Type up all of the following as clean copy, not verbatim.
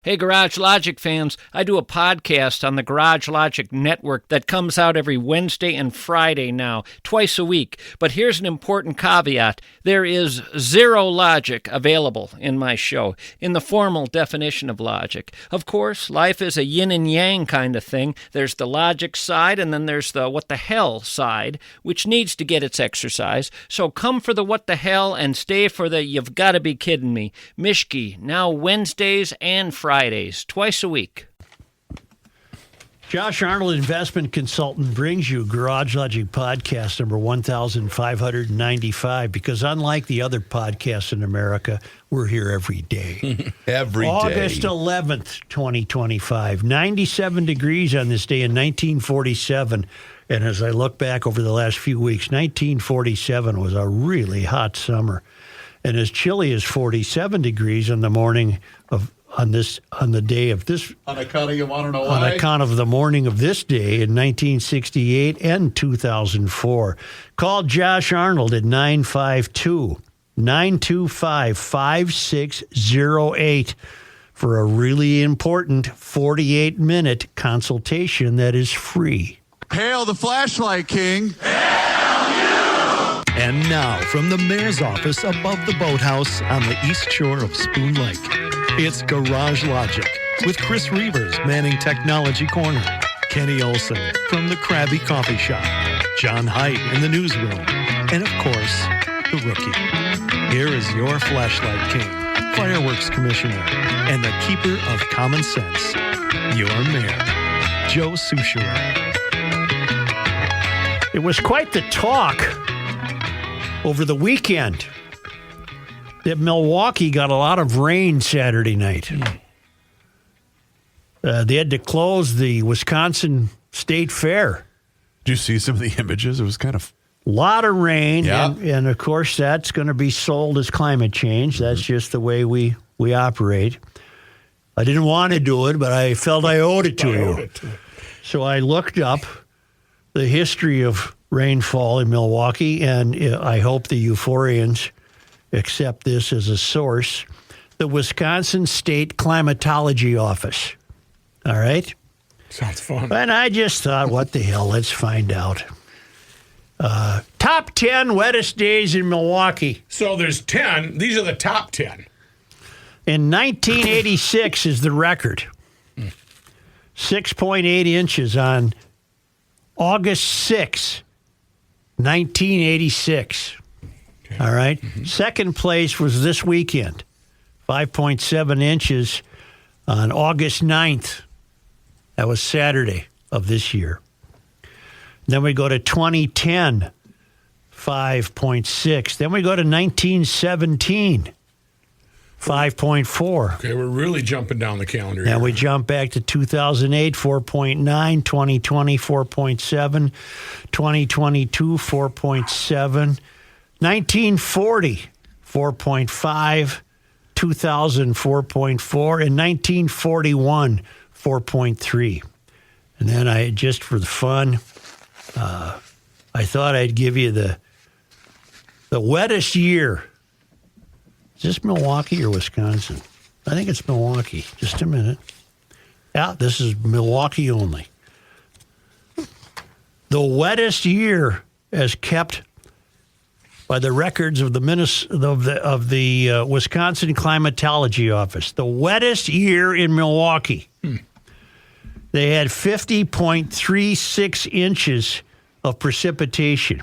Hey, Garage Logic fans, I do a podcast on the Garage Logic Network that comes out every Wednesday and Friday now, twice a week. But here's an important caveat. There is zero logic available in my show, in the formal definition of logic. Of course, life is a yin and yang kind of thing. There's the logic side, and then there's the what the hell side, which needs to get its exercise. So come for the what the hell and stay for the you've got to be kidding me. Mishki, now Wednesdays and Fridays, twice a week. Josh Arnold, investment consultant, brings you Garage Logic podcast number 1595, because unlike the other podcasts in America, we're here every day. Every day. August 11th, 2025. 97 degrees on this day in 1947. And as I look back over the last few weeks, 1947 was a really hot summer. And as chilly as 47 degrees on the morning of on the day of this, on account of you want to know on why? account of the morning of this day in 1968 and 2004. Call Josh Arnold at 952-925-5608 for a really important 48-minute consultation that is free. Hail the flashlight king. And now, from the mayor's office above the boathouse on the east shore of Spoon Lake, it's Garage Logic with Chris Reavers manning Technology Corner, Kenny Olson from the Krabby Coffee Shop, John Heidt in the newsroom, and of course, the rookie. Here is your flashlight king, fireworks commissioner, and the keeper of common sense, your mayor, Joe Soucheray. It was quite the talk over the weekend that Milwaukee got a lot of rain Saturday night. They had to close the Wisconsin State Fair. Did you see some of the images? It was kind of... A lot of rain, Yeah. and of course that's going to be sold as climate change. That's just the way we operate. I didn't want to do it, but I felt I owed it to you. So I looked up the history of rainfall in Milwaukee, and I hope the euphorians accept this as a source. The Wisconsin State Climatology Office. All right? Sounds fun. And I just thought, what the hell? Let's find out. Top 10 wettest days in Milwaukee. So there's 10. These are the top 10. In 1986 is the record. 6.8 inches on August 6, 1986. Okay. All right? Mm-hmm. Second place was this weekend. 5.7 inches on August 9th. That was Saturday of this year. Then we go to 2010, 5.6. Then we go to 1917, 5.4. Okay, we're really jumping down the calendar Then here. we jump back to 2008, 4.9, 2020, 4.7, 2022, 4.7, 1940, 4.5, 2000, 4.4, and 1941, 4.3. And then I, just for the fun, I thought I'd give you the wettest year. Is this Milwaukee or Wisconsin? I think it's Milwaukee. Just a minute. Yeah, this is Milwaukee only. The wettest year, as kept by the records of the Wisconsin Climatology Office. The wettest year in Milwaukee. They had 50.36 inches of precipitation.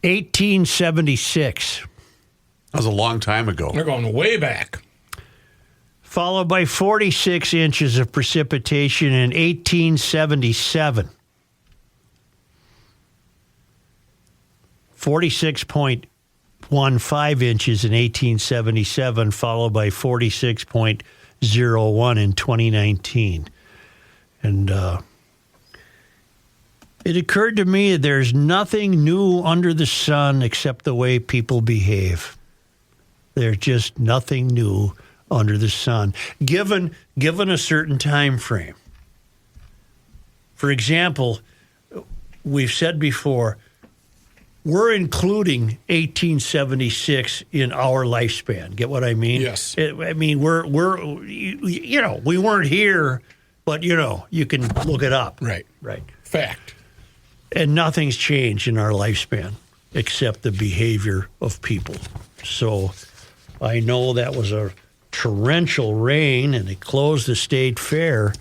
1876. That was a long time ago. They're going way back. Followed by 46 inches of precipitation in 1877. 46.15 inches in 1877, followed by 46.01 in 2019. And it occurred to me that there's nothing new under the sun except the way people behave. There's just nothing new under the sun, given a certain time frame. For example, we've said before, we're including 1876 in our lifespan. Get what I mean? Yes. We're we weren't here, but you can look it up. Right. Fact. And nothing's changed in our lifespan except the behavior of people. So I know that was a torrential rain, and it closed the state fair,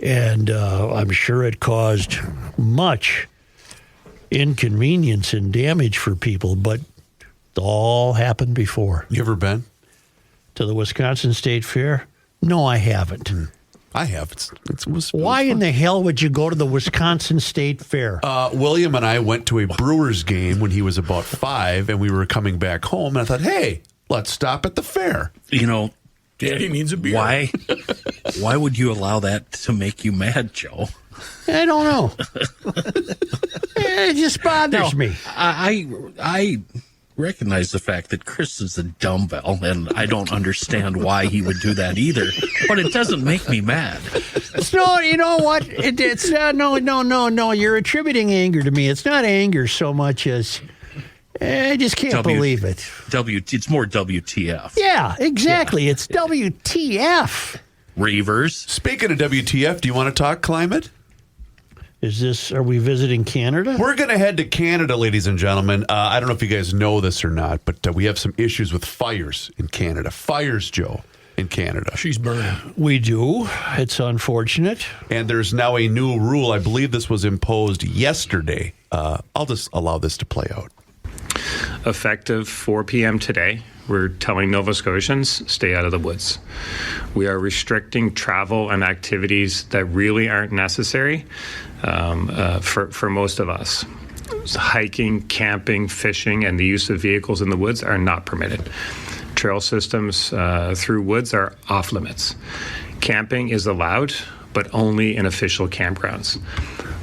and I'm sure it caused much inconvenience and damage for people, but it all happened before. You ever been? To the Wisconsin State Fair? No, I haven't. I have. It was Why fun. in the hell would you go to the Wisconsin State Fair? William and I went to a Brewers game when he was about 5, and we were coming back home, and I thought, hey, let's stop at the fair. Daddy needs a beer. Why would you allow that to make you mad, Joe? I don't know. It just bothers me. I recognize the fact that Chris is a dumbbell, and I don't understand why he would do that either. But it doesn't make me mad. No, you know what? It's no. You're attributing anger to me. It's not anger so much as I just can't believe it. It's more WTF. Yeah, exactly. Yeah. It's WTF. Reavers. Speaking of WTF, do you want to talk climate? Are we visiting Canada? We're going to head to Canada, ladies and gentlemen. I don't know if you guys know this or not, but we have some issues with fires in Canada. Fires, Joe, in Canada. She's burning. We do. It's unfortunate. And there's now a new rule. I believe this was imposed yesterday. I'll just allow this to play out. Effective 4 p.m. today, we're telling Nova Scotians, stay out of the woods. We are restricting travel and activities that really aren't necessary for most of us. So hiking, camping, fishing, and the use of vehicles in the woods are not permitted. Trail systems through woods are off limits. Camping is allowed, but only in official campgrounds.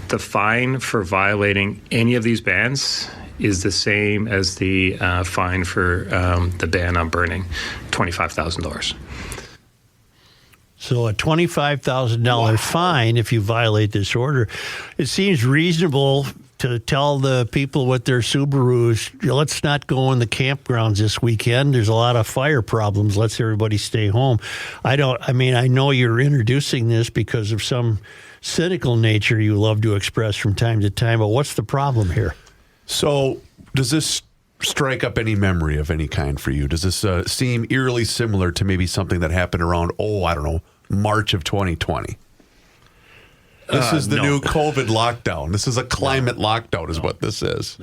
The fine for violating any of these bans is the same as the fine for the ban on burning, $25,000. So a $25,000 fine if you violate this order. It seems reasonable to tell the people with their Subarus, let's not go in the campgrounds this weekend. There's a lot of fire problems. Let's everybody stay home. I know you're introducing this because of some cynical nature you love to express from time to time, but what's the problem here? So does this strike up any memory of any kind for you? Does this seem eerily similar to maybe something that happened around, March of 2020? This is the new COVID lockdown. This is a climate lockdown is what this is.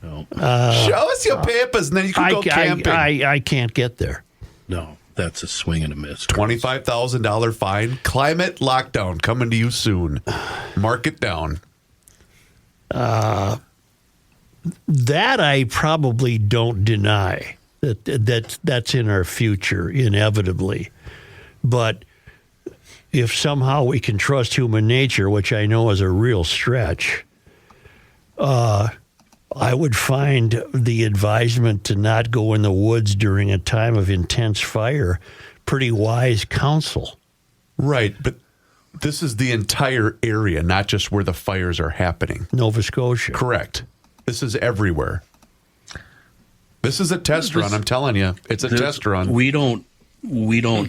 No. Show us your papers and then you can go camping. I can't get there. No, that's a swing and a miss. $25,000 fine. Climate lockdown coming to you soon. Mark it down. That I probably don't deny that's in our future inevitably, but if somehow we can trust human nature, which I know is a real stretch, I would find the advisement to not go in the woods during a time of intense fire pretty wise counsel. Right, but this is the entire area, not just where the fires are happening. Nova Scotia. Correct. This is everywhere. This is a test run, I'm telling you. It's a test run. We don't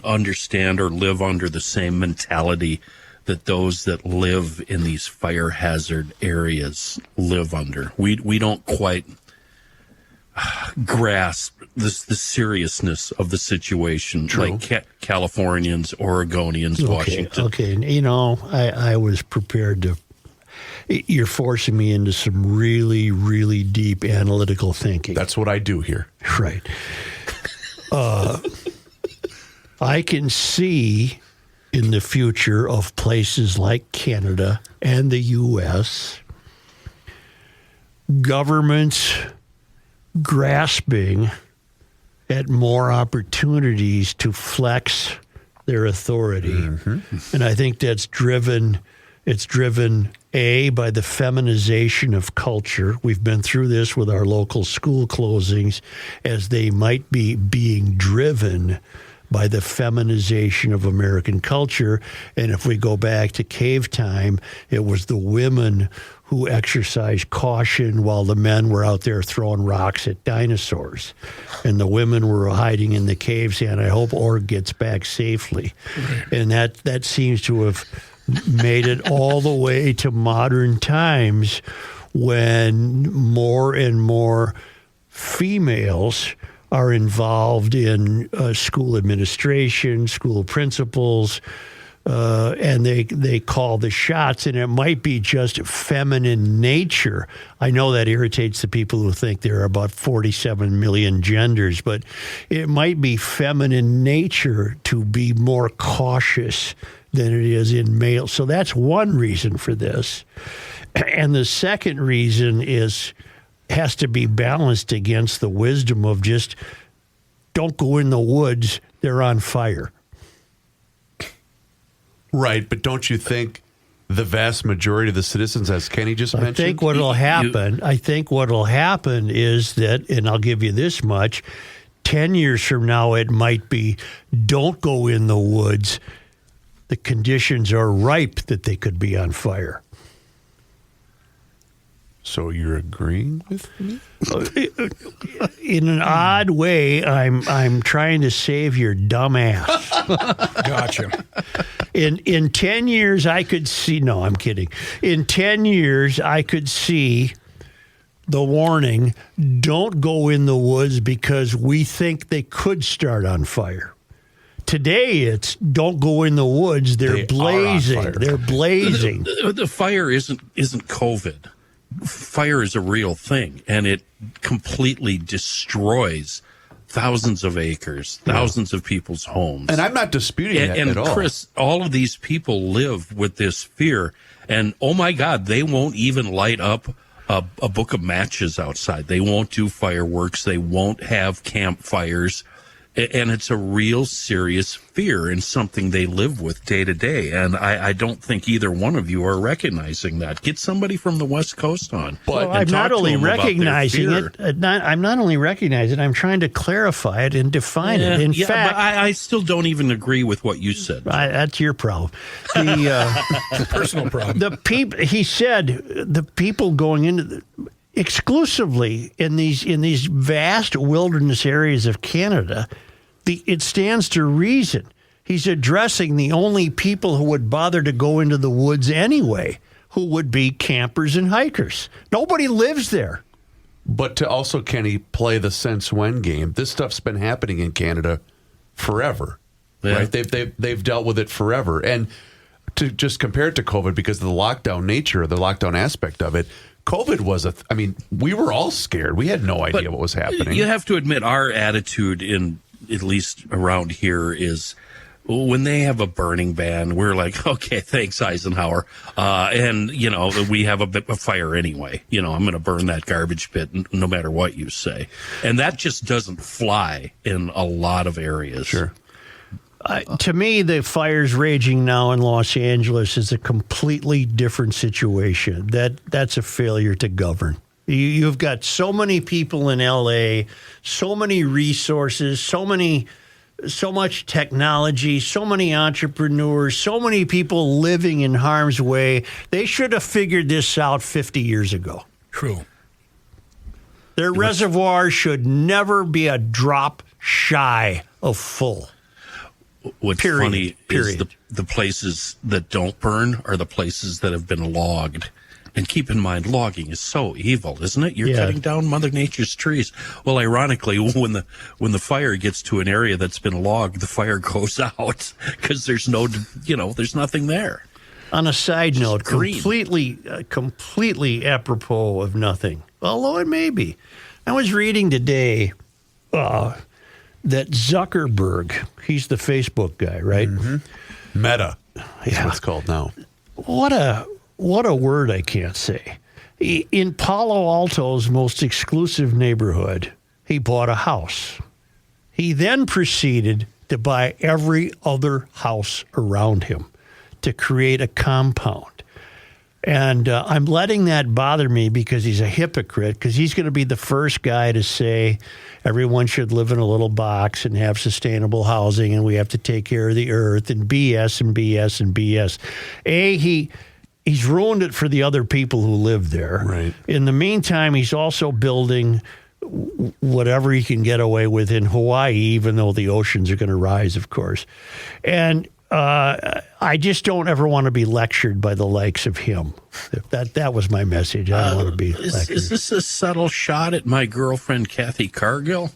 understand or live under the same mentality that those that live in these fire hazard areas live under. We don't quite grasp the seriousness of the situation. True. Like Californians, Oregonians, Washington. Okay, I was prepared to. You're forcing me into some really, really deep analytical thinking. That's what I do here. Right. I can see in the future of places like Canada and the U.S., governments grasping at more opportunities to flex their authority. Mm-hmm. And I think that's driven by the feminization of culture. We've been through this with our local school closings as they might be being driven by the feminization of American culture. And if we go back to cave time, it was the women who exercised caution while the men were out there throwing rocks at dinosaurs. And the women were hiding in the caves saying, I hope Org gets back safely. And that seems to have made it all the way to modern times, when more and more females are involved in school administration, school principals, and they call the shots, and it might be just feminine nature. I know that irritates the people who think there are about 47 million genders, but it might be feminine nature to be more cautious than it is in male. So that's one reason for this. And the second reason has to be balanced against the wisdom of just don't go in the woods, they're on fire. Right, but don't you think the vast majority of the citizens, as Kenny just mentioned? I think what'll happen is that, and I'll give you this much, 10 years from now it might be don't go in the woods. The conditions are ripe that they could be on fire. So you're agreeing with me? In an odd way, I'm trying to save your dumb ass. Gotcha. In 10 years, I could see. No, I'm kidding. In 10 years, I could see the warning: don't go in the woods because we think they could start on fire. Today, it's don't go in the woods. They're blazing. They're blazing. The fire isn't COVID. Fire is a real thing, and it completely destroys thousands of acres, thousands of people's homes. And I'm not disputing that at all. And Chris, all of these people live with this fear, and oh my God, they won't even light up a book of matches outside. They won't do fireworks. They won't have campfires. And it's a real serious fear and something they live with day to day. And I don't think either one of you are recognizing that. Get somebody from the West Coast on. Well, I'm not only recognizing it. I'm not only recognizing it. I'm trying to clarify it and define it. In fact, but I still don't even agree with what you said. That's your problem. The personal problem. He said the people going into exclusively in these vast wilderness areas of Canada. It stands to reason. He's addressing the only people who would bother to go into the woods anyway, who would be campers and hikers. Nobody lives there. But to also, Kenny, play the since when game, this stuff's been happening in Canada forever, right? They've dealt with it forever. And to just compare it to COVID, because of the lockdown nature, the lockdown aspect of it, COVID was we were all scared. We had no idea what was happening. You have to admit our attitude at least around here is when they have a burning ban, we're like, okay, thanks, Eisenhower. And, we have a fire anyway. I'm going to burn that garbage pit no matter what you say. And that just doesn't fly in a lot of areas. Sure. To me, the fires raging now in Los Angeles is a completely different situation. That's a failure to govern. You've got so many people in L.A., so many resources, so much technology, so many entrepreneurs, so many people living in harm's way. They should have figured this out 50 years ago. True. Their reservoir should never be a drop shy of full. What's funny is the places that don't burn are the places that have been logged. And keep in mind, logging is so evil, isn't it? You're cutting down Mother Nature's trees. Well, ironically, when the fire gets to an area that's been logged, the fire goes out because there's there's nothing there. On a side note, completely apropos of nothing, although it may be. I was reading today that Zuckerberg, he's the Facebook guy, right? Mm-hmm. Meta, that's what it's called now. What a word I can't say. In Palo Alto's most exclusive neighborhood, he bought a house. He then proceeded to buy every other house around him to create a compound. And I'm letting that bother me because he's a hypocrite, because he's going to be the first guy to say everyone should live in a little box and have sustainable housing and we have to take care of the earth and BS and BS and BS. He's ruined it for the other people who live there. Right. In the meantime, he's also building whatever he can get away with in Hawaii, even though the oceans are going to rise, of course. And I just don't ever want to be lectured by the likes of him. That was my message. I don't want to be lectured. Is this a subtle shot at my girlfriend, Kathy Cargill?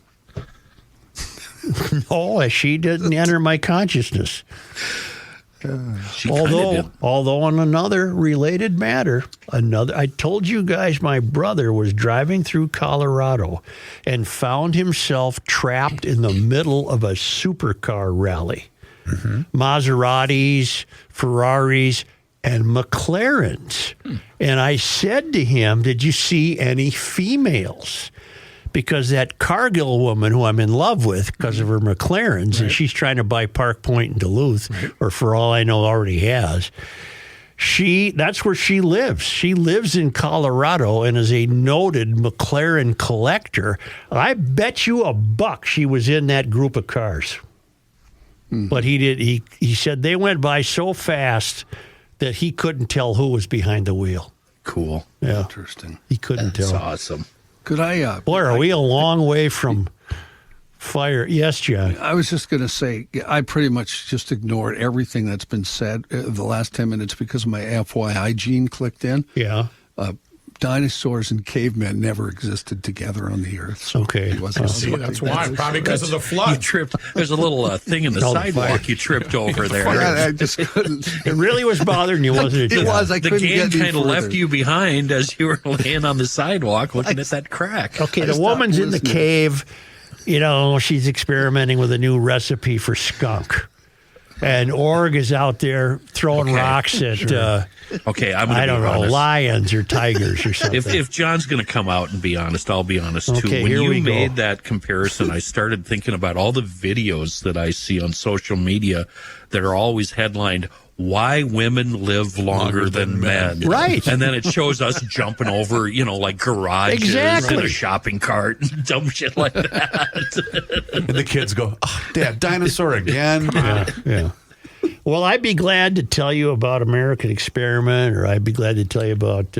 No, she didn't enter my consciousness. Although on another related matter, I told you guys my brother was driving through Colorado and found himself trapped in the middle of a supercar rally. Mm-hmm. Maseratis, Ferraris, and McLarens. And I said to him, did you see any females? Because that Cargill woman who I'm in love with because of her McLarens, and she's trying to buy Park Point in Duluth, or for all I know already has, that's where she lives. She lives in Colorado and is a noted McLaren collector. I bet you $1 she was in that group of cars. But he said they went by so fast that he couldn't tell who was behind the wheel. Cool. Yeah. Interesting. He couldn't tell. That's awesome. Could I? Boy, are we a long way from fire. Yes, John. I was just going to say, I pretty much just ignored everything that's been said the last 10 minutes because my FYI gene clicked in. Yeah. Dinosaurs and cavemen never existed together on the earth. So okay. See, that's why. Probably because of the flood. You tripped. There's a little thing in the sidewalk you tripped over there. I just couldn't. It really was bothering you, wasn't it? It was. I the couldn't gang get kind of left you behind as you were laying on the sidewalk looking at that crack. Okay, the woman's in the cave. You know, she's experimenting with a new recipe for skunk. And Org is out there throwing rocks at, I don't know, lions or tigers or something. If John's going to come out and be honest, I'll be honest too. Okay, when here you we made go. that comparison, I started thinking about all the videos that I see on social media that are always headlined, "Why women live longer than men." Right. And then it shows us jumping over, like garages Exactly. in a shopping cart and dumb shit like that. And the kids go, "Oh, Dad, dinosaur again?" Yeah. Well, I'd be glad to tell you about American Experiment, or I'd be glad to tell you about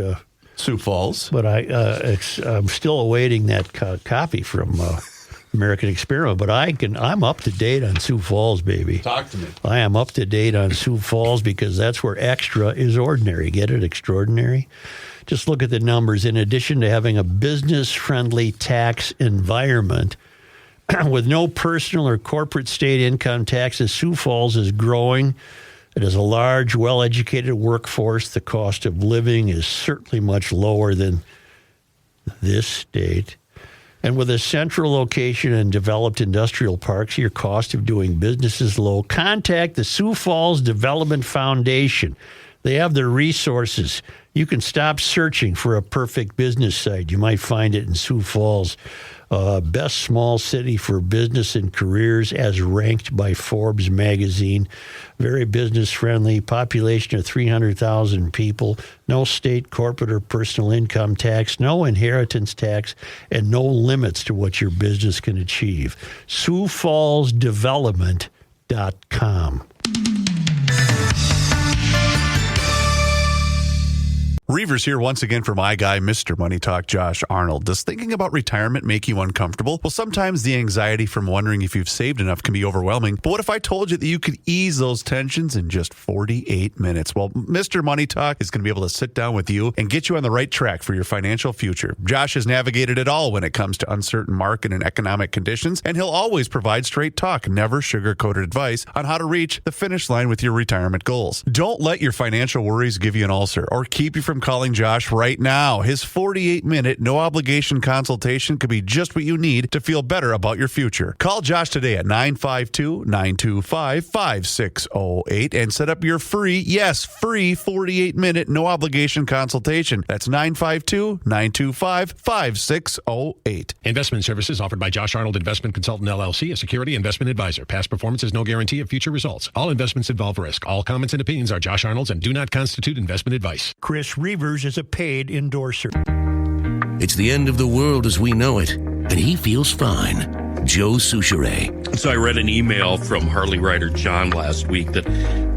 Sioux Falls. But I'm still awaiting that copy from American Experiment. But I'm up to date on Sioux Falls, baby. Talk to me. I am up to date on Sioux Falls because that's where extra is ordinary. Get it? Extraordinary. Just look at the numbers. In addition to having a business-friendly tax environment, with no personal or corporate state income taxes, Sioux Falls is growing. It has a large, well-educated workforce. The cost of living is certainly much lower than this state. And with a central location and developed industrial parks, your cost of doing business is low. Contact the Sioux Falls Development Foundation. They have the resources. You can stop searching for a perfect business site. You might find it in Sioux Falls. Best small city for business and careers as ranked by Forbes magazine. Very business friendly. Population of 300,000 people. No state, corporate, or personal income tax. No inheritance tax. And no limits to what your business can achieve. SiouxFallsDevelopment.com. Reavers here once again for my guy, Mr. Money Talk, Josh Arnold. Does thinking about retirement make you uncomfortable? Well, sometimes the anxiety from wondering if you've saved enough can be overwhelming. But what if I told you that you could ease those tensions in just 48 minutes? Well, Mr. Money Talk is going to be able to sit down with you and get you on the right track for your financial future. Josh has navigated it all when it comes to uncertain market and economic conditions, and he'll always provide straight talk, never sugar-coated advice on how to reach the finish line with your retirement goals. Don't let your financial worries give you an ulcer or keep you from I'm calling Josh right now. His 48-minute, no-obligation consultation could be just what you need to feel better about your future. Call Josh today at 952-925-5608 and set up your free 48-minute, no-obligation consultation. That's 952-925-5608. Investment services offered by Josh Arnold Investment Consultant, LLC, a security investment advisor. Past performance is no guarantee of future results. All investments involve risk. All comments and opinions are Josh Arnold's and do not constitute investment advice. Chris Reavers is a paid endorser. It's the end of the world as we know it, and he feels fine. Joe Souchere. So I read an email from Harley rider John last week that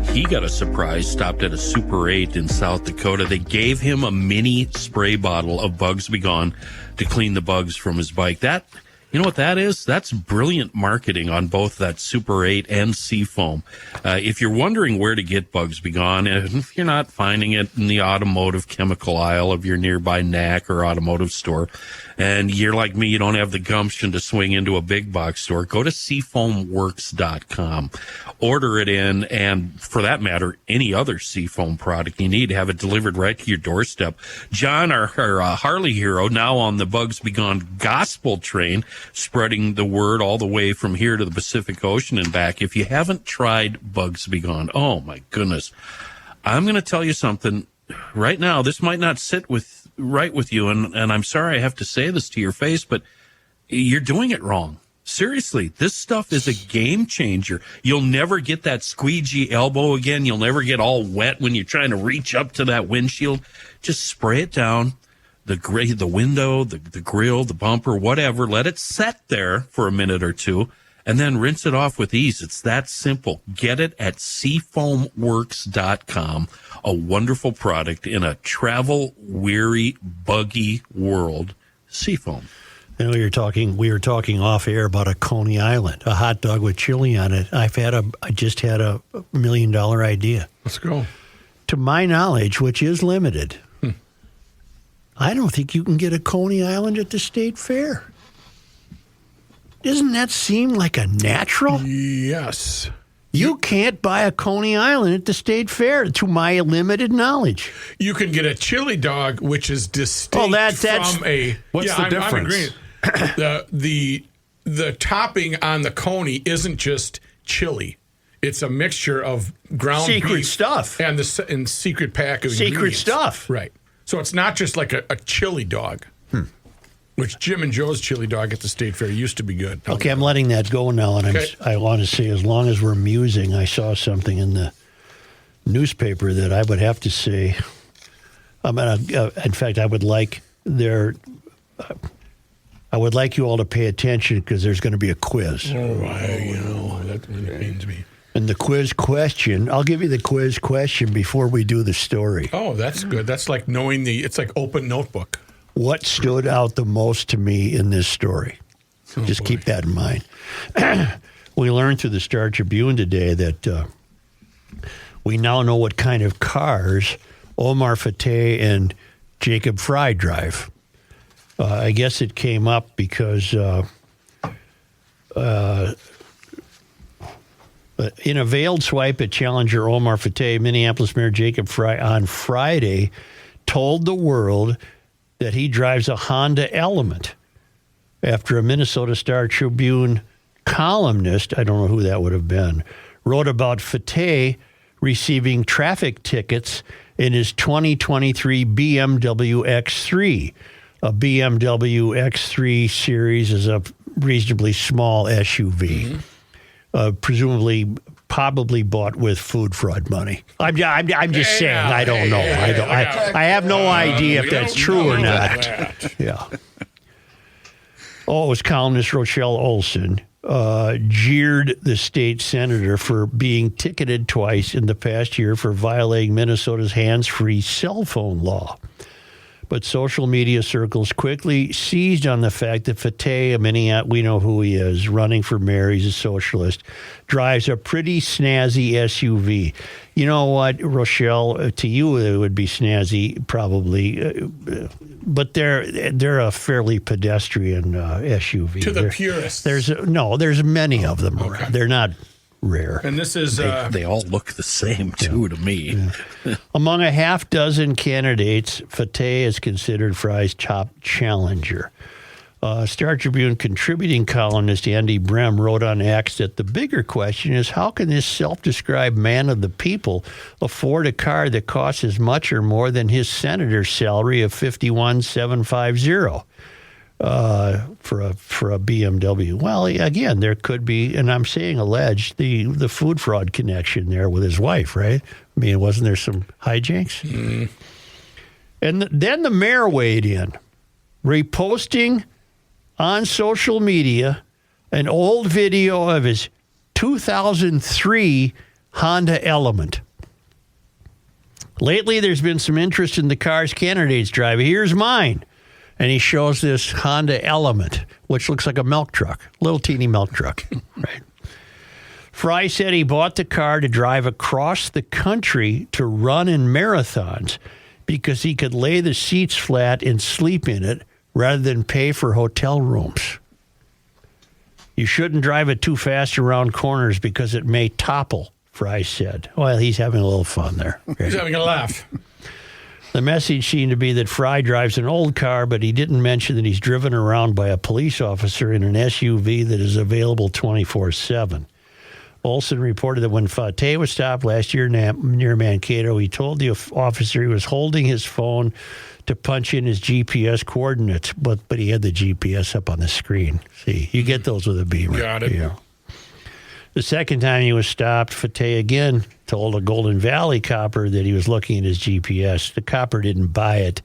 he got a surprise, stopped at a Super 8 in South Dakota. They gave him a mini spray bottle of Bugs Be Gone to clean the bugs from his bike. That, you know what that is? That's brilliant marketing on both that Super 8 and Seafoam. If you're wondering where to get Bugs Be Gone, and if you're not finding it in the automotive chemical aisle of your nearby NAC or automotive store, and you're like me, you don't have the gumption to swing into a big box store, go to seafoamworks.com. Order it in, and for that matter, any other Seafoam product you need, have it delivered right to your doorstep. John, our Harley hero, now on the Bugs Be Gone gospel train, spreading the word all the way from here to the Pacific Ocean and back. If you haven't tried Bugs Be Gone, oh my goodness, I'm going to tell you something right now. This might not sit right with you, and I'm sorry I have to say this to your face, but you're doing it wrong. Seriously, this stuff is a game changer. You'll never get that squeegee elbow again. You'll never get all wet when you're trying to reach up to that windshield. Just spray it down. The window, the grill, the bumper, whatever. Let it set there for a minute or two, and then rinse it off with ease. It's that simple. Get it at seafoamworks.com. A wonderful product in a travel-weary, buggy world. Seafoam. You know, we were talking off air about a Coney Island, a hot dog with chili on it. I just had a $1 million idea. Let's go. To my knowledge, which is limited, I don't think you can get a Coney Island at the state fair. Doesn't that seem like a natural? Yes. You can't buy a Coney Island at the state fair, to my limited knowledge. You can get a chili dog, which is distinct from a... What's the difference? I'm agreeing. The topping on the Coney isn't just chili. It's a mixture of ground secret beef stuff and secret pack of secret ingredients. stuff. Right. So it's not just like a chili dog, which Jim and Joe's chili dog at the state fair used to be good. Okay, I'm letting that go now, and I want to say, as long as we're musing, I saw something in the newspaper that I would have to say. In fact, I would like you all to pay attention, because there's going to be a quiz. That pains me. And the quiz question, I'll give you the quiz question before we do the story. Oh, that's good. That's like knowing it's like open notebook. What stood out the most to me in this story? Just keep that in mind. We learned through the Star Tribune today that we now know what kind of cars Omar Fateh and Jacob Fry drive. I guess it came up because in a veiled swipe at challenger Omar Fateh, Minneapolis Mayor Jacob Fry on Friday told the world that he drives a Honda Element after a Minnesota Star Tribune columnist, I don't know who that would have been, wrote about Fateh receiving traffic tickets in his 2023 BMW X3. A BMW X3 series is a reasonably small SUV. Presumably, probably bought with food fraud money. I'm just saying. I don't know. I have no idea if that's true or not. Yeah. Oh, it was columnist Rochelle Olson jeered the state senator for being ticketed twice in the past year for violating Minnesota's hands-free cell phone law. But social media circles quickly seized on the fact that Fateh, we know who he is, running for mayor, he's a socialist, drives a pretty snazzy SUV. You know what, Rochelle, to you it would be snazzy probably, but they're a fairly pedestrian SUV. To the purists. There's many of them around. They're not rare. And this is They all look the same, too, to me. Yeah. Among a half dozen candidates, Fateh is considered Fry's top challenger. Star Tribune contributing columnist Andy Brem wrote on X that the bigger question is how can this self-described man of the people afford a car that costs as much or more than his senator's salary of $51,750 for a BMW? Well, again, there could be, and I'm saying alleged, the food fraud connection there with his wife, right? I mean, wasn't there some hijinks? Mm. And then the mayor weighed in, reposting on social media an old video of his 2003 Honda Element. Lately, there's been some interest in the cars candidates drive. Here's mine. And he shows this Honda Element, which looks like a milk truck, little teeny milk truck, right? Fry said he bought the car to drive across the country to run in marathons because he could lay the seats flat and sleep in it rather than pay for hotel rooms. You shouldn't drive it too fast around corners because it may topple, Fry said. Well, he's having a little fun there. Okay. He's having a laugh. The message seemed to be that Fry drives an old car, but he didn't mention that he's driven around by a police officer in an SUV that is available 24/7. Olson reported that when Fateh was stopped last year near Mankato, he told the officer he was holding his phone to punch in his GPS coordinates, but he had the GPS up on the screen. See, you get those with a Beamer. Got it. Yeah. The second time he was stopped, Fateh again told a Golden Valley copper that he was looking at his GPS. The copper didn't buy it,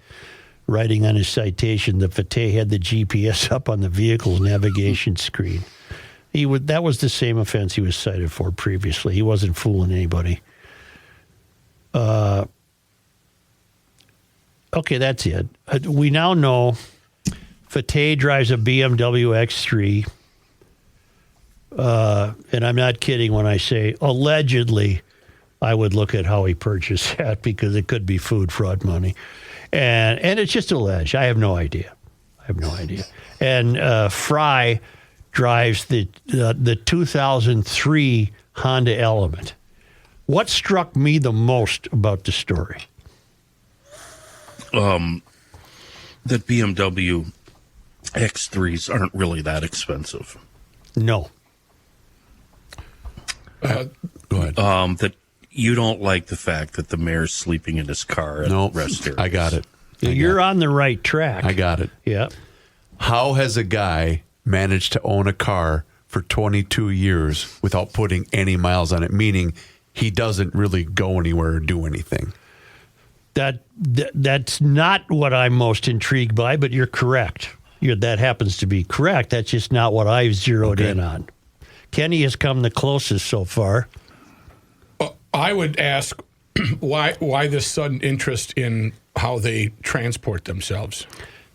writing on his citation that Fateh had the GPS up on the vehicle's navigation screen. That was the same offense he was cited for previously. He wasn't fooling anybody. Okay, that's it. We now know Fateh drives a BMW X3. And I'm not kidding when I say allegedly I would look at how he purchased that because it could be food fraud money. And it's just alleged. I have no idea. And Fry drives the 2003 Honda Element. What struck me the most about the story? That BMW X3s aren't really that expensive. No. Go ahead. That you don't like the fact that the mayor's sleeping in his car at rest areas. I got it. You're on the right track. I got it. Yeah. How has a guy managed to own a car for 22 years without putting any miles on it, meaning he doesn't really go anywhere or do anything? That's not what I'm most intrigued by, but you're correct. That happens to be correct. That's just not what I've zeroed in on. Kenny has come the closest so far. I would ask why this sudden interest in how they transport themselves.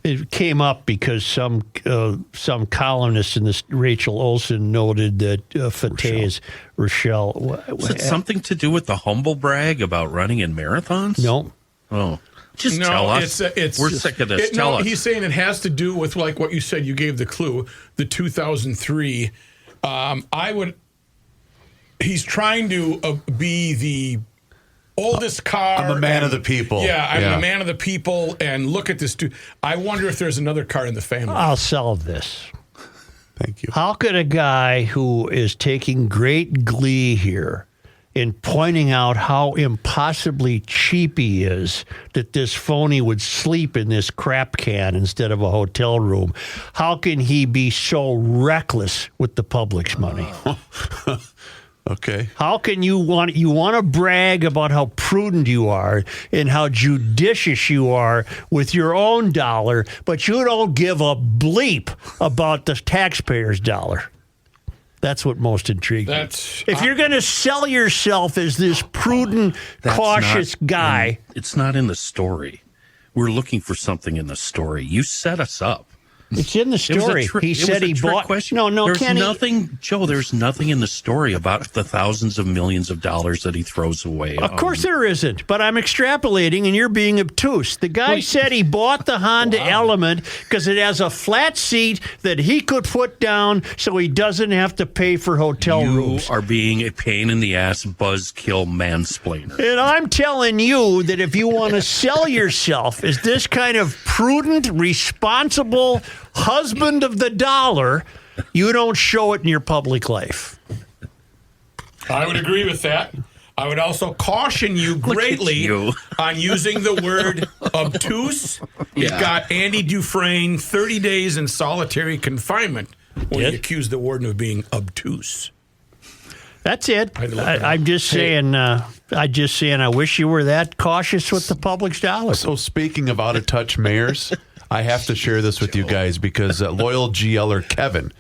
It came up because some columnist in this, Rachel Olson, noted that Fateh's Rochelle. Is it something to do with the humble brag about running in marathons? No. Oh. Just tell us. We're sick of this. Tell us. He's saying it has to do with, like what you said, you gave the clue, the 2003. He's trying to be the oldest car. I'm a man of the people. Yeah, I'm a man of the people, and look at this dude. I wonder if there's another car in the family. I'll solve this. Thank you. How could a guy who is taking great glee here in pointing out how impossibly cheap he is, that this phony would sleep in this crap can instead of a hotel room, how can he be so reckless with the public's money? Okay. How can you want to brag about how prudent you are and how judicious you are with your own dollar, but you don't give a bleep about the taxpayer's dollar? That's what most intrigued me. If you're going to sell yourself as this prudent, cautious guy. It's not in the story. We're looking for something in the story. You set us up. It's in the story. He said he bought. Question. No, there's Kenny. nothing, Joe. There's nothing in the story about the thousands of millions of dollars that he throws away. Of course there isn't, but I'm extrapolating, and you're being obtuse. The guy said he bought the Honda Element because it has a flat seat that he could put down, so he doesn't have to pay for hotel rooms. You are being a pain in the ass, buzzkill mansplainer. And I'm telling you that if you want to sell yourself as this kind of prudent, responsible husband of the dollar, you don't show it in your public life. I would agree with that. I would also caution you greatly on using the word obtuse. You've got Andy Dufresne, 30 days in solitary confinement when he accused the warden of being obtuse. That's it. I'm just saying. I wish you were that cautious with the public's dollar. So speaking of out of touch mayors, I have to share this with you guys because loyal GLer Kevin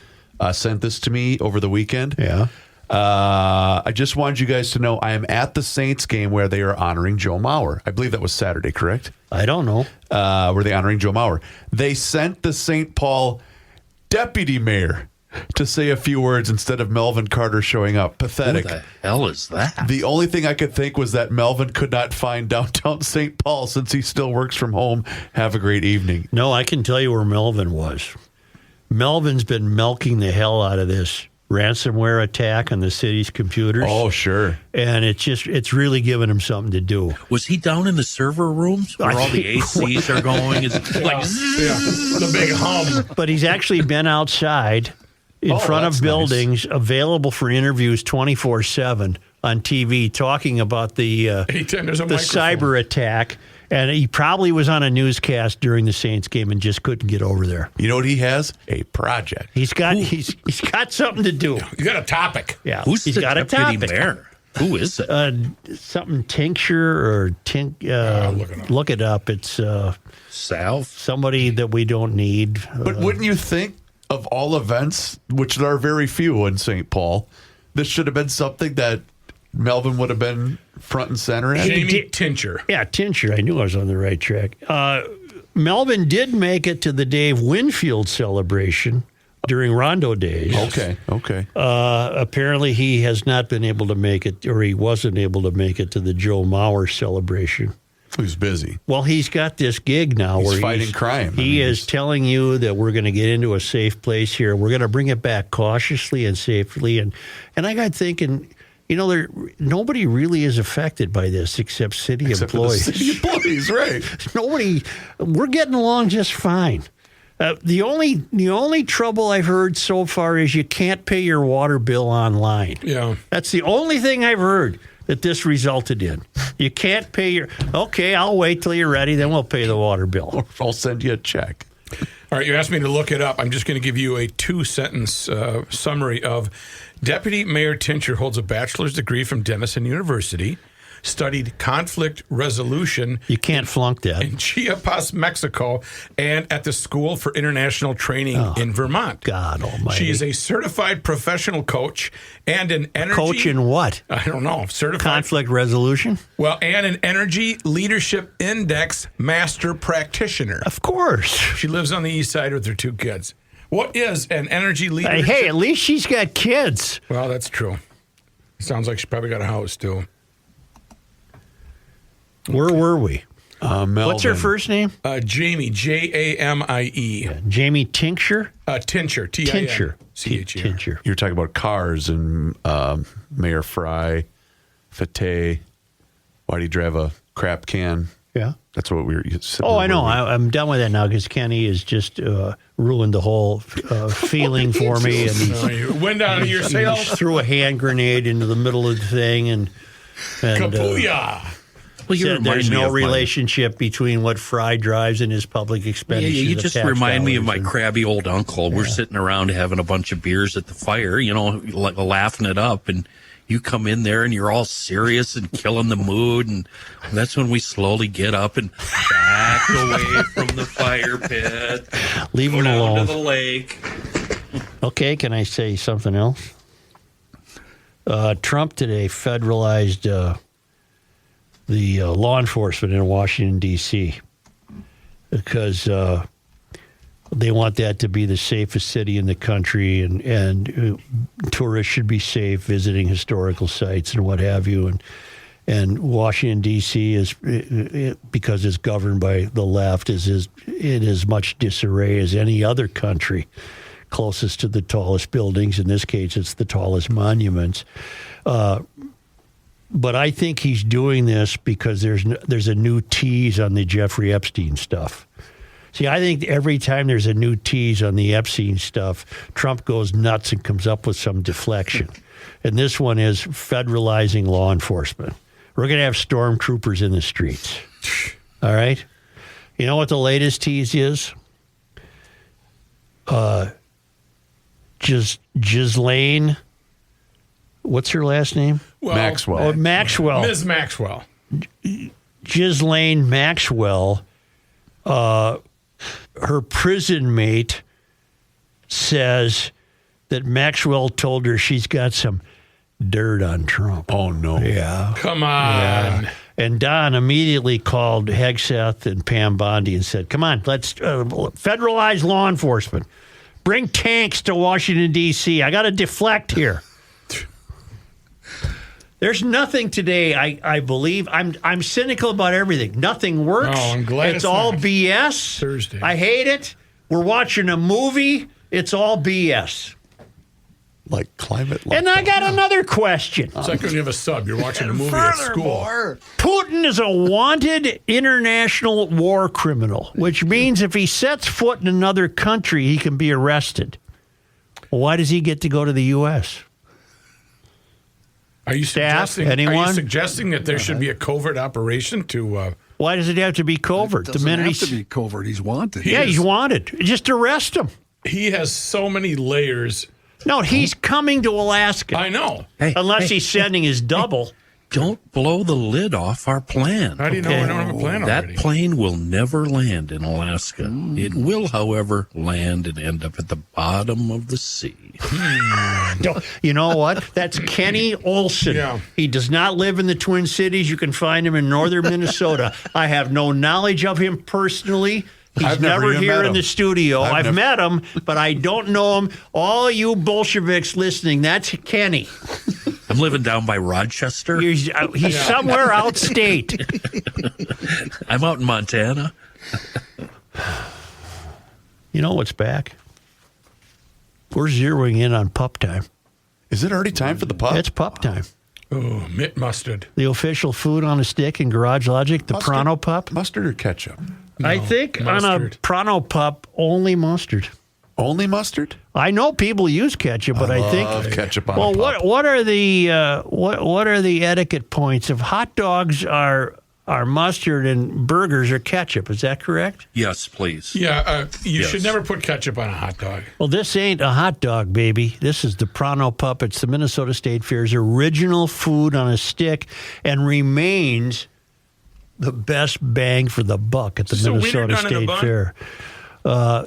sent this to me over the weekend. Yeah. I just wanted you guys to know I am at the Saints game where they are honoring Joe Mauer. I believe that was Saturday, correct? I don't know. Were they honoring Joe Mauer? They sent the St. Paul deputy mayor to say a few words instead of Melvin Carter showing up. Pathetic. Who the hell is that? The only thing I could think was that Melvin could not find downtown St. Paul since he still works from home. Have a great evening. No, I can tell you where Melvin was. Melvin's been milking the hell out of this ransomware attack on the city's computers. Oh, sure. And it's really giving him something to do. Was he down in the server rooms where all the ACs are going? It's like the big hum. But he's actually been outside in front of buildings, available for interviews 24/7 on TV, talking about the cyber attack. And he probably was on a newscast during the Saints game and just couldn't get over there. You know what he has? A project. He's got something to do. You got a topic. Yeah, Who's he's the got a deputy topic. mayor? Who is it? Something tincture or look it up. It's South. Somebody that we don't need. But wouldn't you think of all events, which there are very few in St. Paul, this should have been something that Melvin would have been front and center at? Jamie Tincher. Yeah, Tincher. I knew I was on the right track. Melvin did make it to the Dave Winfield celebration during Rondo days. Okay. Apparently, he has not been able to make it, or he wasn't able to make it to the Joe Mauer celebration. He's busy. Well, he's got this gig now where he's fighting crime. He is telling you that we're going to get into a safe place here. We're going to bring it back cautiously and safely. And I got thinking, nobody really is affected by this except city employees. City employees, right? Nobody. We're getting along just fine. The only trouble I've heard so far is you can't pay your water bill online. Yeah, that's the only thing I've heard that this resulted in. You can't pay your. Okay, I'll wait till you're ready, then we'll pay the water bill. Or I'll send you a check. All right, you asked me to look it up. I'm just going to give you a 2-sentence summary of Deputy Mayor Tincher holds a bachelor's degree from Denison University, studied conflict resolution. You can't flunk that. In Chiapas, Mexico, and at the School for International Training in Vermont. God almighty. She is a certified professional coach and an energy... Coach in what? I don't know. Certified... Conflict resolution? Well, and an Energy Leadership Index master practitioner. Of course. She lives on the east side with her 2 kids. What is an energy leadership? Hey, at least she's got kids. Well, that's true. Sounds like she probably got a house, too. Where were we? Melvin. What's her first name? Jamie, Jamie. Jamie Tincture? Tincher, Tincture. Tincher. You're talking about cars and Mayor Fry, Fate. Why do you drive a crap can? Yeah. That's what we were saying. Oh, I know. I'm done with that now because Kenny has just ruined the whole feeling for me. And you went out of your sails. Threw a hand grenade into the middle of the thing. And Kabooyah! Well, said there's no relationship between what Fry drives and his public expenditure. Yeah, you just remind me of my crabby old uncle. We're sitting around having a bunch of beers at the fire, laughing it up, and you come in there and you're all serious and killing the mood, and that's when we slowly get up and back away from the fire pit. Leave him alone. Down to the lake. Okay, can I say something else? Trump today federalized the law enforcement in Washington, D.C. because They want that to be the safest city in the country, and tourists should be safe visiting historical sites and what have you. And Washington, D.C. is, because it's governed by the left, is in as much disarray as any other country closest to the tallest buildings. In this case, it's the tallest monuments. But I think he's doing this because there's a new tease on the Jeffrey Epstein stuff. See, I think every time there's a new tease on the Epstein stuff, Trump goes nuts and comes up with some deflection. And this one is federalizing law enforcement. We're going to have stormtroopers in the streets. All right? You know what the latest tease is? Ghislaine, what's her last name? Well, Maxwell. Oh, Maxwell. Ms. Maxwell. Ghislaine Maxwell, her prison mate says that Maxwell told her she's got some dirt on Trump. Oh, no. Yeah. Come on. Yeah. And Don immediately called Hegseth and Pam Bondi and said, come on, let's federalize law enforcement. Bring tanks to Washington, D.C. I got to deflect here. There's nothing today, I believe. I'm cynical about everything. Nothing works. Oh, I'm glad it's all BS. Thursday. I hate it. We're watching a movie. It's all BS. Like climate. And I got another question. It's like when you have a sub. You're watching a movie at school. Putin is a wanted international war criminal, which means if he sets foot in another country, he can be arrested. Well, why does he get to go to the U.S.? Are you suggesting? Anyone? Are you suggesting that there should be a covert operation to? Why does it have to be covert? It doesn't have to be covert. He's wanted. He's wanted. Just arrest him. He has so many layers. No, he's coming to Alaska. I know. Unless he's sending his double. Don't blow the lid off our plan. How do you know we don't have a plan already? That plane will never land in Alaska. It will, however, land and end up at the bottom of the sea. You know what? That's Kenny Olson. Yeah. He does not live in the Twin Cities. You can find him in northern Minnesota. I have no knowledge of him personally. He's I've never never even here met in him. the studio. I've never- met him, but I don't know him. All you Bolsheviks listening, that's Kenny. I'm living down by Rochester. He's somewhere outstate. I'm out in Montana. You know what's back? We're zeroing in on pup time. Is it already time for the pup? It's pup time. Oh, mint mustard. The official food on a stick in Garage Logic, the Mustard? Prano Pup. Mustard or ketchup? I think on a mustard. Prano Pup, only mustard. Only mustard? I know people use ketchup, but I think Love ketchup on well, a pup. what are the what are the etiquette points? If hot dogs are mustard and burgers are ketchup, is that correct? Yes, please. Yeah, you Yes. should never put ketchup on a hot dog. Well, this ain't a hot dog, baby. This is the Prano Pup. It's the Minnesota State Fair's original food on a stick and remains the best bang for the buck at the Is this a wiener Minnesota done in a State bun? Fair.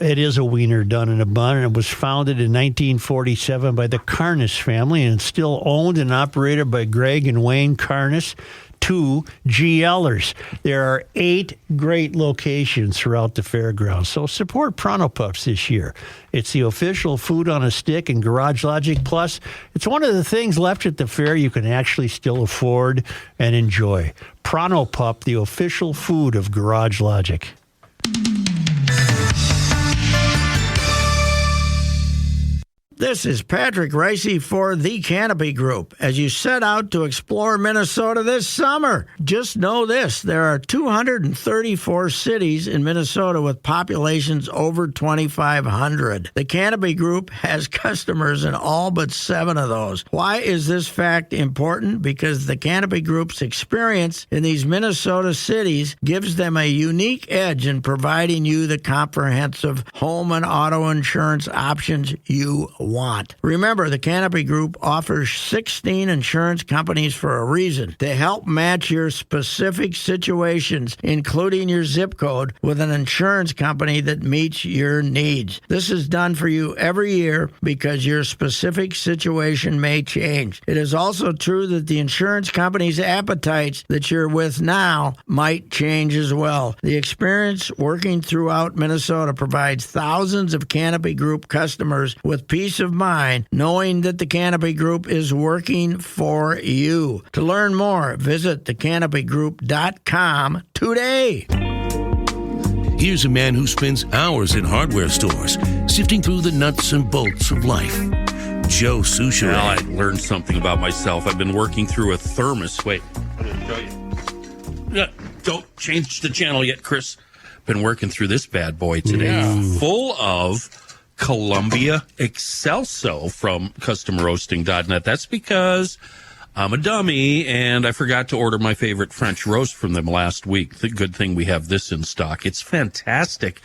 It is a wiener done in a bun, and it was founded in 1947 by the Carness family, and it's still owned and operated by Greg and Wayne Carness, two GLers. There are 8 great locations throughout the fairgrounds, so support Prano Pups this year. It's the official food on a stick in Garage Logic Plus. It's one of the things left at the fair you can actually still afford and enjoy. Prano Pup, the official food of Garage Logic. This is Patrick Ricey for The Canopy Group. As you set out to explore Minnesota this summer, just know this. There are 234 cities in Minnesota with populations over 2,500. The Canopy Group has customers in all but 7 of those. Why is this fact important? Because the Canopy Group's experience in these Minnesota cities gives them a unique edge in providing you the comprehensive home and auto insurance options you want. Remember, the Canopy Group offers 16 insurance companies for a reason, to help match your specific situations, including your zip code, with an insurance company that meets your needs. This is done for you every year because your specific situation may change. It is also true that the insurance company's appetites that you're with now might change as well. The experience working throughout Minnesota provides thousands of Canopy Group customers with peace of mind knowing that the Canopy Group is working for you. To learn more, visit thecanopygroup.com today. Here's a man who spends hours in hardware stores, sifting through the nuts and bolts of life. Joe Souchere. Well, I learned something about myself. I've been working through a thermos. Wait, I'm going to show you. Don't change the channel yet, Chris. Been working through this bad boy today. Full of Columbia Excelso from customroasting.net. That's because I'm a dummy, and I forgot to order my favorite French roast from them last week. The good thing we have this in stock. It's fantastic.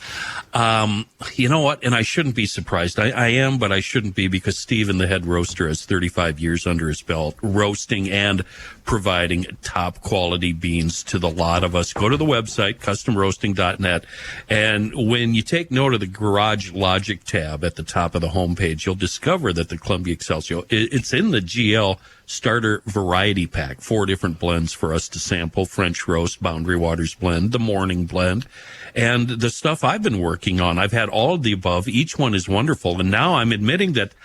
You know what? And I shouldn't be surprised. I am, but I shouldn't be, because Steven, the head roaster, has 35 years under his belt roasting and providing top quality beans to the lot of us. Go to the website, customroasting.net, and when you take note of the Garage Logic tab at the top of the homepage, you'll discover that the Columbia Excelsior, it's in the GL Starter Variety Pack, 4 different blends for us to sample: French Roast, Boundary Waters Blend, the Morning Blend, and the stuff I've been working on. I've had all of the above. Each one is wonderful, and now I'm admitting that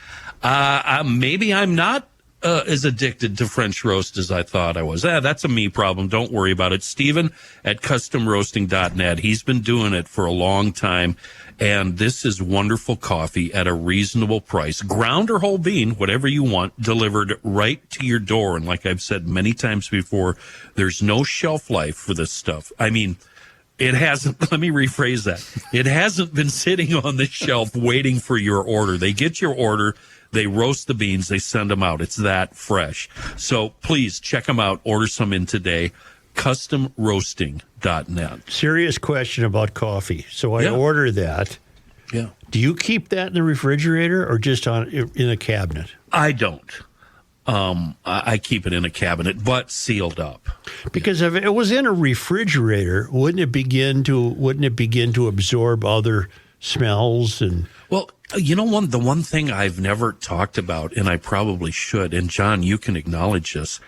maybe I'm not as addicted to French roast as I thought I was. That's a me problem. Don't worry about it. Steven at customroasting.net. He's been doing it for a long time, and this is wonderful coffee at a reasonable price. Ground or whole bean, whatever you want, delivered right to your door. And like I've said many times before, there's no shelf life for this stuff. I mean, it hasn't, let me rephrase that. It hasn't been sitting on the shelf waiting for your order. They get your order, they roast the beans, they send them out. It's that fresh. So please check them out. Order some in today. Customroasting.net. Serious question about coffee. So I order that. Yeah. Do you keep that in the refrigerator or just in a cabinet? I don't. I keep it in a cabinet, but sealed up. Because if it was in a refrigerator, wouldn't it begin to absorb other smells and? Well, you know, the one thing I've never talked about, and I probably should, and John, you can acknowledge this.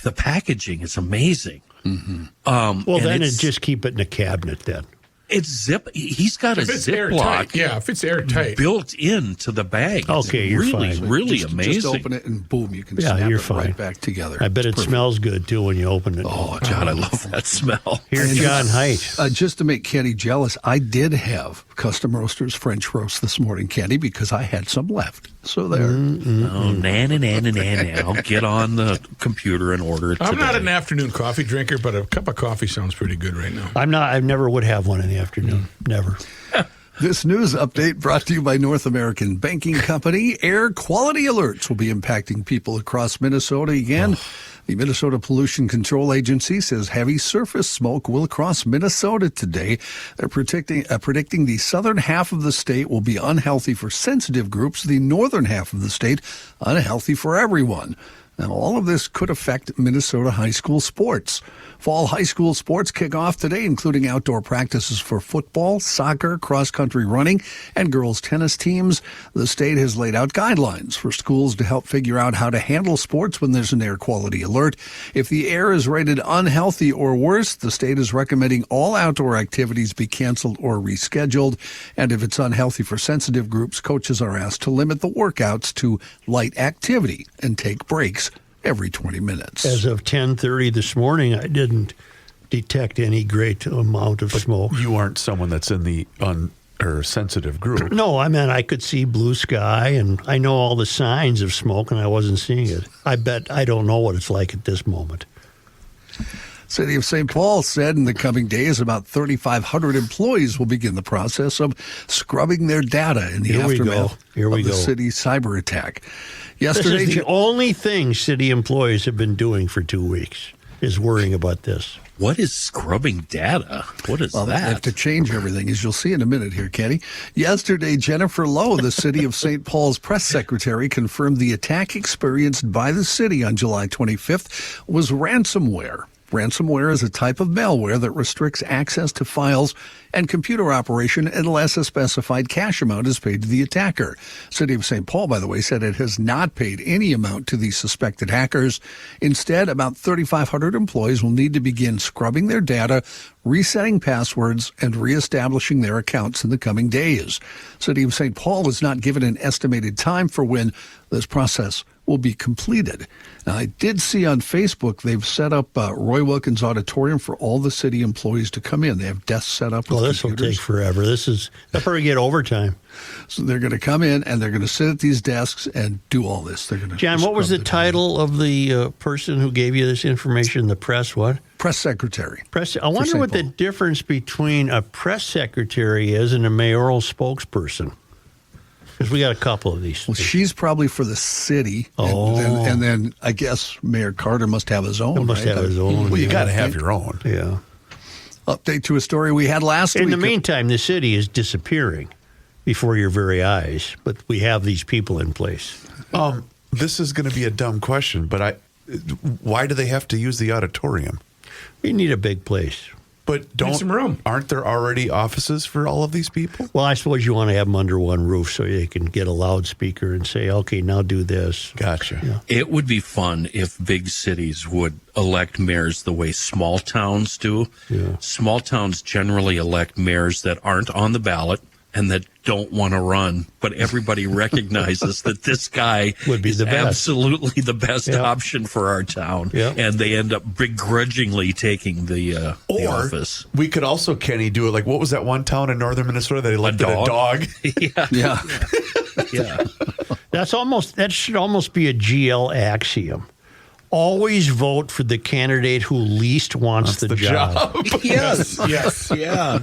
The packaging is amazing. Mm-hmm. Well, then just keep it in a cabinet then. It's zip. He's got a Ziploc. Yeah, if it's airtight, built into the bag. Okay, you're fine. Really amazing. Just open it and boom, you can snap it right back together. I bet it smells good too when you open it. Oh, John, I love that smell. Here's John Heidt. Just to make Kenny jealous, I did have Custom Roasters French roast this morning, Kenny, because I had some left. So there. Oh, I'll get on the computer and order it today. I'm not an afternoon coffee drinker, but a cup of coffee sounds pretty good right now. I'm not. I never would have one in the afternoon. Never. This news update brought to you by North American Banking Company. Air quality alerts will be impacting people across Minnesota again. The Minnesota Pollution Control Agency says heavy surface smoke will cross Minnesota today. They're predicting the southern half of the state will be unhealthy for sensitive groups, the northern half of the state unhealthy for everyone. Now, all of this could affect Minnesota high school sports. Fall high school sports kick off today, including outdoor practices for football, soccer, cross-country running, and girls' tennis teams. The state has laid out guidelines for schools to help figure out how to handle sports when there's an air quality alert. If the air is rated unhealthy or worse, the state is recommending all outdoor activities be canceled or rescheduled. And if it's unhealthy for sensitive groups, coaches are asked to limit the workouts to light activity and take breaks every 20 minutes. As of 10:30 this morning, I didn't detect any great amount of smoke. You aren't someone that's in the sensitive group. No, I mean, I could see blue sky, and I know all the signs of smoke, and I wasn't seeing it. I bet I don't know what it's like at this moment. City of St. Paul said in the coming days about 3,500 employees will begin the process of scrubbing their data in the aftermath of the city's cyber attack. Yesterday, this is the only thing city employees have been doing for 2 weeks. is worrying about this. What is scrubbing data? What is Well, they that? have to change everything, as you'll see in a minute here, Kenny. Yesterday, Jennifer Lowe, the city of St. Paul's press secretary, confirmed the attack experienced by the city on July 25th was ransomware. Ransomware is a type of malware that restricts access to files and computer operation unless a specified cash amount is paid to the attacker. City of St. Paul, by the way, said it has not paid any amount to the suspected hackers. Instead, about 3,500 employees will need to begin scrubbing their data, resetting passwords, and reestablishing their accounts in the coming days. City of St. Paul has not given an estimated time for when this process will be completed. Now, I did see on Facebook they've set up Roy Wilkins Auditorium for all the city employees to come in. They have desks set up with Well, this will computers. take forever. They'll probably get overtime. So they're going to come in and they're going to sit at these desks and do all this. They're going to John, what was the title of the person who gave you this information? The press what? Press secretary. I wonder St. what the Paul. difference between a press secretary is and a mayoral spokesperson. Because we got a couple of these. Well, she's probably for the city. Oh. And then I guess Mayor Carter must have his own. He must right? have his own. Well, you yeah. got to have your own. Yeah. Update to a story we had last week. In the meantime, the city is disappearing before your very eyes, but we have these people in place. This is going to be a dumb question, but why do they have to use the auditorium? You need a big place. But some room. Aren't there already offices for all of these people? Well, I suppose you want to have them under one roof so they can get a loudspeaker and say, okay, now do this. Gotcha. Yeah. It would be fun if big cities would elect mayors the way small towns do. Yeah. Small towns generally elect mayors that aren't on the ballot and that don't want to run, but everybody recognizes that this guy Would be is the best. absolutely the best Yep. option for our town. Yep. And they end up begrudgingly taking the Or office. we could also, Kenny, do it like, what was that one town in northern Minnesota that elected a dog? Yeah. Yeah. That should almost be a GL axiom. Always vote for the candidate who least wants the job. Yes. Yes. Yeah.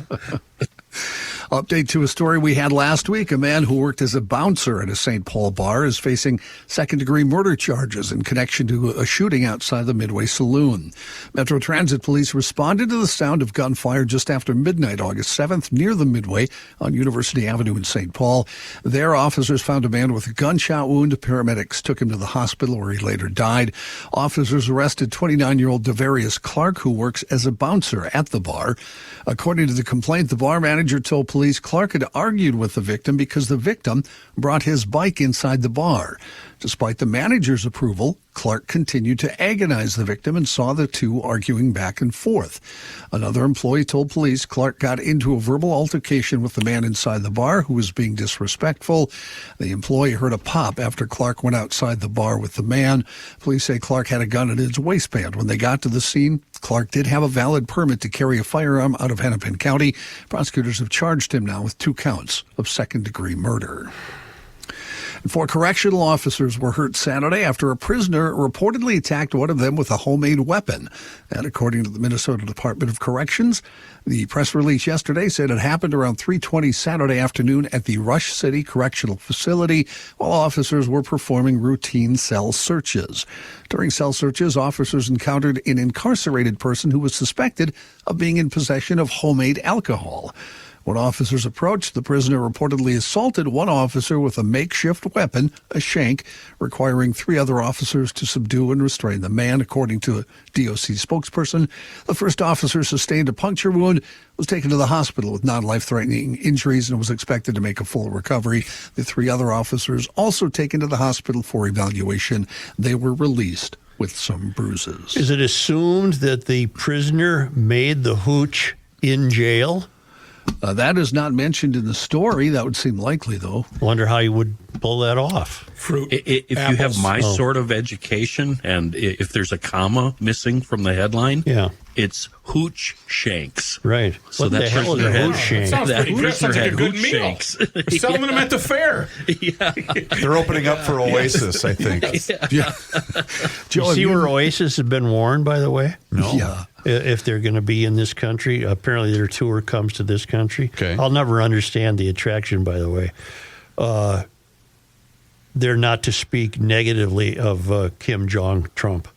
Update to a story we had last week. A man who worked as a bouncer at a St. Paul bar is facing second-degree murder charges in connection to a shooting outside the Midway Saloon. Metro Transit Police responded to the sound of gunfire just after midnight, August 7th, near the Midway on University Avenue in St. Paul. There, officers found a man with a gunshot wound. Paramedics took him to the hospital where he later died. Officers arrested 29-year-old Devarius Clark, who works as a bouncer at the bar. According to the complaint, the bar manager told police Clark had argued with the victim because the victim brought his bike inside the bar. Despite the manager's approval, Clark continued to agonize the victim and saw the two arguing back and forth. Another employee told police Clark got into a verbal altercation with the man inside the bar who was being disrespectful. The employee heard a pop after Clark went outside the bar with the man. Police say Clark had a gun in his waistband. When they got to the scene, Clark did have a valid permit to carry a firearm out of Hennepin County. Prosecutors have charged him now with 2 counts of second-degree murder. 4 correctional officers were hurt Saturday after a prisoner reportedly attacked one of them with a homemade weapon. And according to the Minnesota Department of Corrections, the press release yesterday said it happened around 3:20 Saturday afternoon at the Rush City Correctional Facility while officers were performing routine cell searches. During cell searches, officers encountered an incarcerated person who was suspected of being in possession of homemade alcohol. When officers approached, the prisoner reportedly assaulted one officer with a makeshift weapon, a shank, requiring 3 other officers to subdue and restrain the man, according to a DOC spokesperson. The first officer sustained a puncture wound, was taken to the hospital with non-life-threatening injuries, and was expected to make a full recovery. The 3 other officers also taken to the hospital for evaluation. They were released with some bruises. Is it assumed that the prisoner made the hooch in jail? That is not mentioned in the story. That would seem likely, though. Wonder how you would pull that off. Fruit. If you have my sort of education, and if there's a comma missing from the headline, Yeah. it's hooch shanks. Right. So What that the hell is prisoner a had- hooch shank? Sounds That pretty good. prisoner Sounds like a had good hooch meal. shanks. Selling them at the fair. They're opening up for Oasis, I think. Yeah. You see where Oasis has been warned, by the way? No. Yeah. If they're going to be in this country. Apparently their tour comes to this country. Okay. I'll never understand the attraction, by the way. They're not to speak negatively of Kim Jong Trump.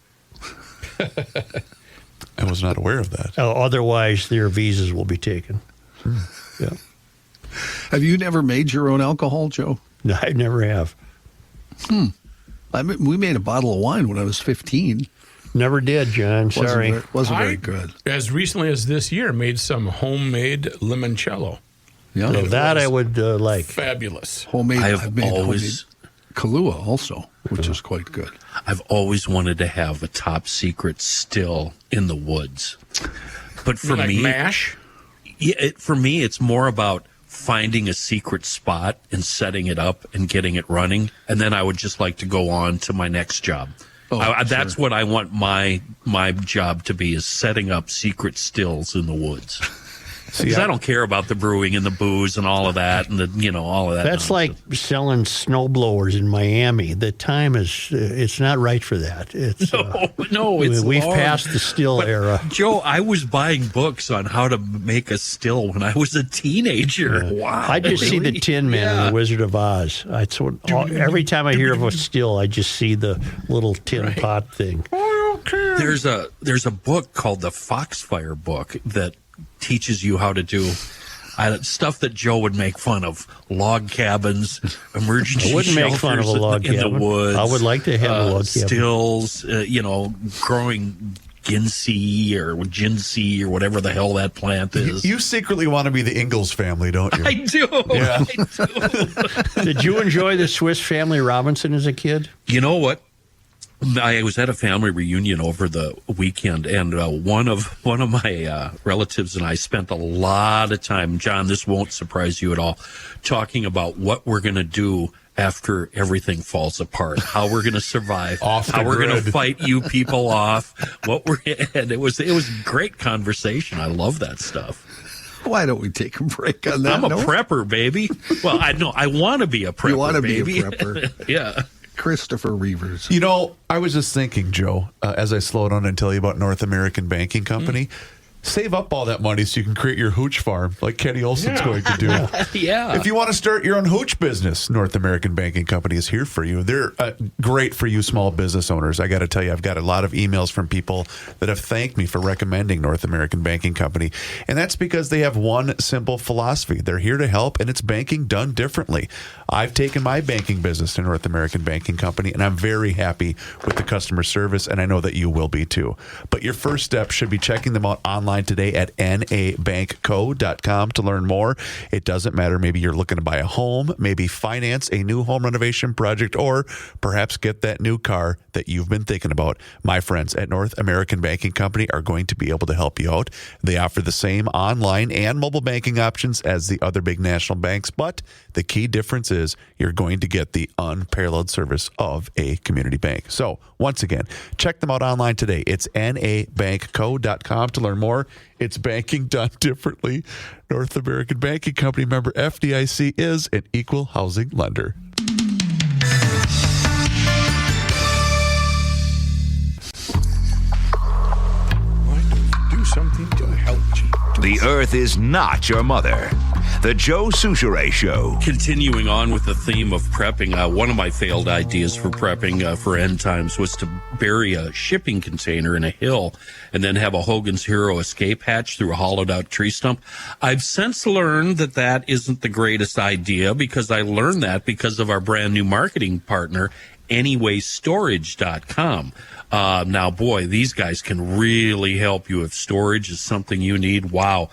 I was not aware of that. Otherwise, their visas will be taken. Yeah. Have you never made your own alcohol, Joe? No, I never have. We made a bottle of wine when I was 15. Never did, John. Sorry. Wasn't very good. As recently as this year, made some homemade limoncello. Yeah, So that I would like. Fabulous. Homemade. I've made always- homemade Kahlua also, which is quite good. I've always wanted to have a top secret still in the woods. But for Like me, MASH? for me, it's more about finding a secret spot and setting it up and getting it running. And then I would just like to go on to my next job. That's what I want my job to be, is setting up secret stills in the woods. Because I don't care about the brewing and the booze and all of that and all of that. That's nonsense. like selling snowblowers in Miami. The time it's not right for that. It's we've long. passed the still era. Joe, I was buying books on how to make a still when I was a teenager. Yeah. Wow. I just see the Tin Man and the Wizard of Oz. Every time I hear of a still, I just see the little tin pot thing. There's a book called the Foxfire book that teaches you how to do stuff that Joe would make fun of: log cabins, emergency I wouldn't make fun of a log in cabin. the woods. I would like to have a log cabin. Stills, growing ginseng or ginseng or whatever the hell that plant is. You secretly want to be the Ingalls family, don't you? I do. Yeah. I do. Did you enjoy the Swiss Family Robinson as a kid? You know what? I was at a family reunion over the weekend, and one of my relatives and I spent a lot of time, John, this won't surprise you at all, talking about what we're going to do after everything falls apart, how we're going to survive, how we're going to fight you people off. And it was great conversation. I love that stuff. Why don't we take a break on that? I'm a prepper, baby. Well, I want to be a prepper. You want to be a prepper? Yeah. Christopher Reavers. I was just thinking, Joe, as I slow down and tell you about North American Banking Company, save up all that money so you can create your hooch farm like Kenny Olson's going to do. Yeah. If you want to start your own hooch business, North American Banking Company is here for you. They're great for you small business owners. I got to tell you, I've got a lot of emails from people that have thanked me for recommending North American Banking Company. And that's because they have one simple philosophy. They're here to help, and it's banking done differently. I've taken my banking business to North American Banking Company, and I'm very happy with the customer service, and I know that you will be too. But your first step should be checking them out online today at nabankco.com to learn more. It doesn't matter. Maybe you're looking to buy a home, maybe finance a new home renovation project, or perhaps get that new car that you've been thinking about. My friends at North American Banking Company are going to be able to help you out. They offer the same online and mobile banking options as the other big national banks, but the key difference is you're going to get the unparalleled service of a community bank. So once again, check them out online today. It's nabankco.com to learn more. It's banking done differently. North American Banking Company, member FDIC, is an equal housing lender. Why don't you do something to help you? The earth is not your mother. The Joe Souchere Show. Continuing on with the theme of prepping, one of my failed ideas for prepping for end times was to bury a shipping container in a hill and then have a Hogan's Hero escape hatch through a hollowed out tree stump. I've since learned that isn't the greatest idea, because I learned that because of our brand new marketing partner, AnywayStorage.com. Now, boy, these guys can really help you if storage is something you need. Wow.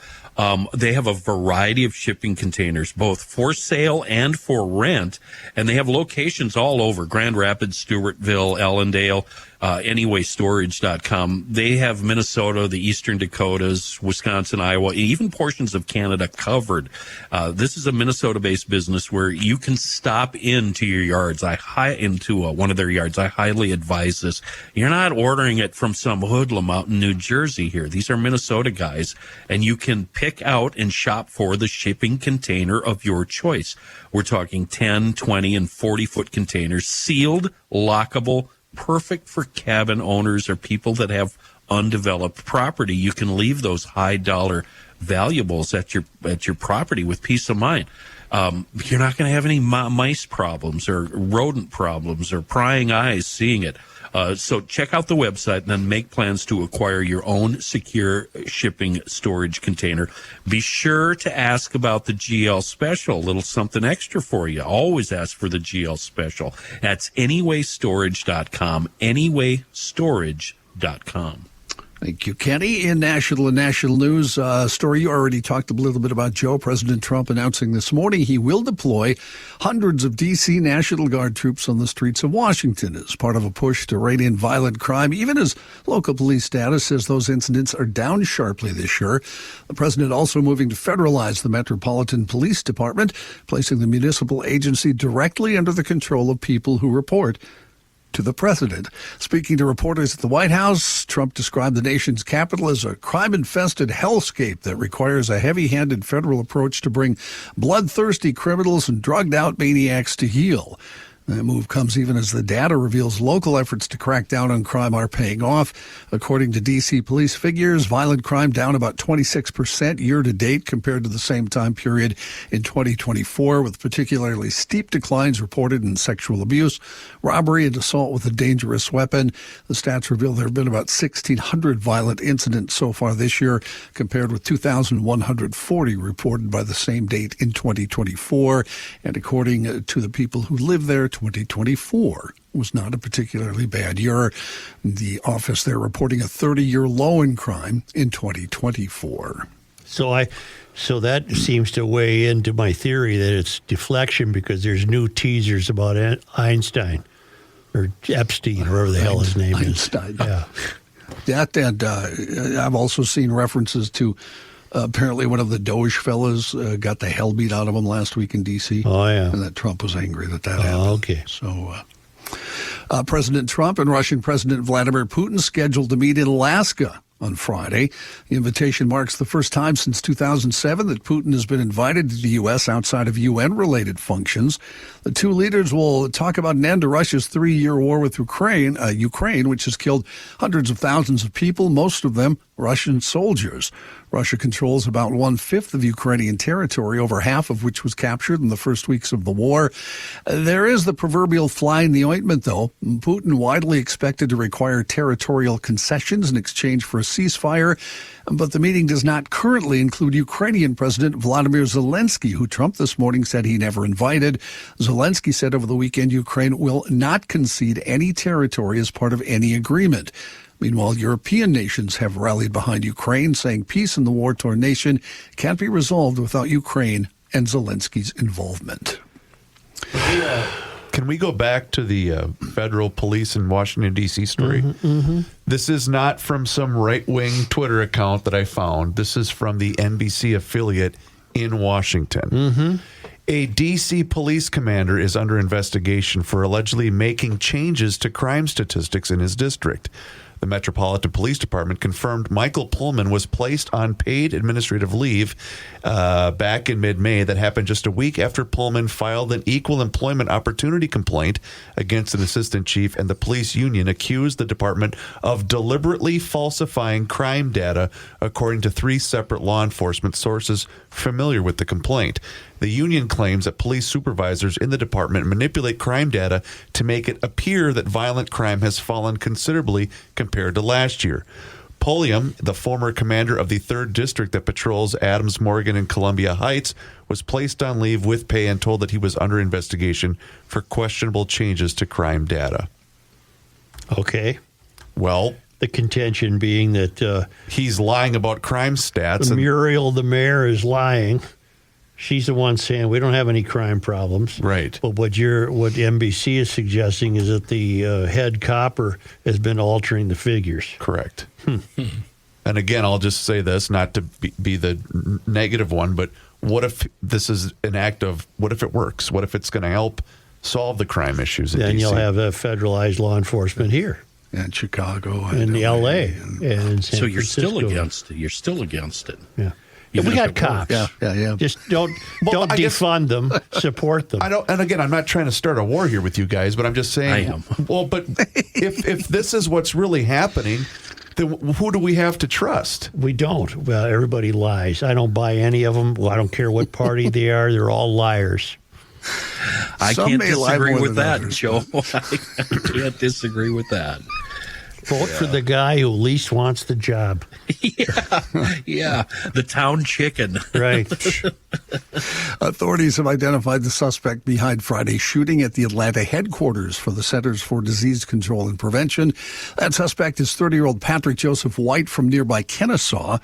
They have a variety of shipping containers, both for sale and for rent, and they have locations all over Grand Rapids, Stewartville, Ellendale, AnywayStorage.com. They have Minnesota, the Eastern Dakotas, Wisconsin, Iowa, even portions of Canada covered. This is a Minnesota-based business where you can stop into your yards. Into one of their yards. I highly advise this. You're not ordering it from some hoodlum out in New Jersey here. These are Minnesota guys, and you can pick out and shop for the shipping container of your choice. We're talking 10, 20, and 40-foot containers, sealed, lockable, perfect for cabin owners or people that have undeveloped property. You can leave those high dollar valuables at your property with peace of mind. You're not going to have any mice problems or rodent problems or prying eyes seeing it. So check out the website and then make plans to acquire your own secure shipping storage container. Be sure to ask about the GL special, a little something extra for you. Always ask for the GL special. That's anywaystorage.com, anywaystorage.com. Thank you, Kenny. In national and national news story, you already talked a little bit about Joe. President Trump announcing this morning he will deploy hundreds of D.C. National Guard troops on the streets of Washington as part of a push to rein in violent crime, even as local police data says those incidents are down sharply this year. The president also moving to federalize the Metropolitan Police Department, placing the municipal agency directly under the control of people who report to the president. Speaking to reporters at the White House, Trump described the nation's capital as a crime-infested hellscape that requires a heavy-handed federal approach to bring bloodthirsty criminals and drugged-out maniacs to heel. That move comes even as the data reveals local efforts to crack down on crime are paying off. According to D.C. police figures, violent crime down about 26% year-to-date compared to the same time period in 2024, with particularly steep declines reported in sexual abuse, robbery, and assault with a dangerous weapon. The stats reveal there have been about 1,600 violent incidents so far this year, compared with 2,140 reported by the same date in 2024. And according to the people who live there, 2024 was not a particularly bad year. The office there reporting a 30-year low in crime in 2024. So that seems to weigh into my theory that it's deflection because there's new teasers about Einstein or Epstein or whatever the hell his name Einstein. is. Yeah. That and I've also seen references to apparently one of the Doge fellas got the hell beat out of him last week in D.C. Oh, yeah. And that Trump was angry that happened. Okay. So President Trump and Russian President Vladimir Putin scheduled to meet in Alaska on Friday. The invitation marks the first time since 2007 that Putin has been invited to the U.S. outside of UN-related functions. The two leaders will talk about an end to Russia's 3-year war with Ukraine, which has killed hundreds of thousands of people, most of them Russian soldiers. Russia controls about 1/5 of Ukrainian territory, over half of which was captured in the first weeks of the war. There is the proverbial fly in the ointment, though. Putin widely expected to require territorial concessions in exchange for a ceasefire, but the meeting does not currently include Ukrainian President Volodymyr Zelensky, who Trump this morning said he never invited. Zelensky said over the weekend Ukraine will not concede any territory as part of any agreement. Meanwhile, European nations have rallied behind Ukraine, saying peace in the war-torn nation can't be resolved without Ukraine and Zelensky's involvement. Can we go back to the federal police in Washington, D.C. story? Mm-hmm. This is not from some right-wing Twitter account that I found. This is from the NBC affiliate in Washington. Mm-hmm. A D.C. police commander is under investigation for allegedly making changes to crime statistics in his district. The Metropolitan Police Department confirmed Michael Pullman was placed on paid administrative leave back in mid-May. That happened just a week after Pullman filed an equal employment opportunity complaint against an assistant chief, and the police union accused the department of deliberately falsifying crime data, according to 3 separate law enforcement sources familiar with the complaint. The union claims that police supervisors in the department manipulate crime data to make it appear that violent crime has fallen considerably compared to last year. Pulliam, the former commander of the 3rd District that patrols Adams, Morgan, and Columbia Heights, was placed on leave with pay and told that he was under investigation for questionable changes to crime data. Okay. Well, the contention being that he's lying about crime stats. Muriel, the mayor, is lying. She's the one saying we don't have any crime problems. Right. But what NBC is suggesting is that the head copper has been altering the figures. Correct. And again, I'll just say this, not to be the negative one, but what if this is an act of, what if it works? What if it's going to help solve the crime issues in Then DC? you'll have a federalized law enforcement here. And Chicago. And L.A. and San So you're Francisco. still against it. You're still against it. Yeah. Even We if got it cops. works. Yeah. Just don't I guess- defund them. Support them. I don't, and again, I'm not trying to start a war here with you guys, but I'm just saying. I am. Well, but if this is what's really happening, then who do we have to trust? We don't. Well, everybody lies. I don't buy any of them. Well, I don't care what party they are. They're all liars. I Some can't may lie disagree more with than that, others. Joe. I can't disagree with that. Vote for the guy who least wants the job. Yeah, the town chicken. Right. Authorities have identified the suspect behind Friday's shooting at the Atlanta headquarters for the Centers for Disease Control and Prevention. That suspect is 30-year-old Patrick Joseph White from nearby Kennesaw.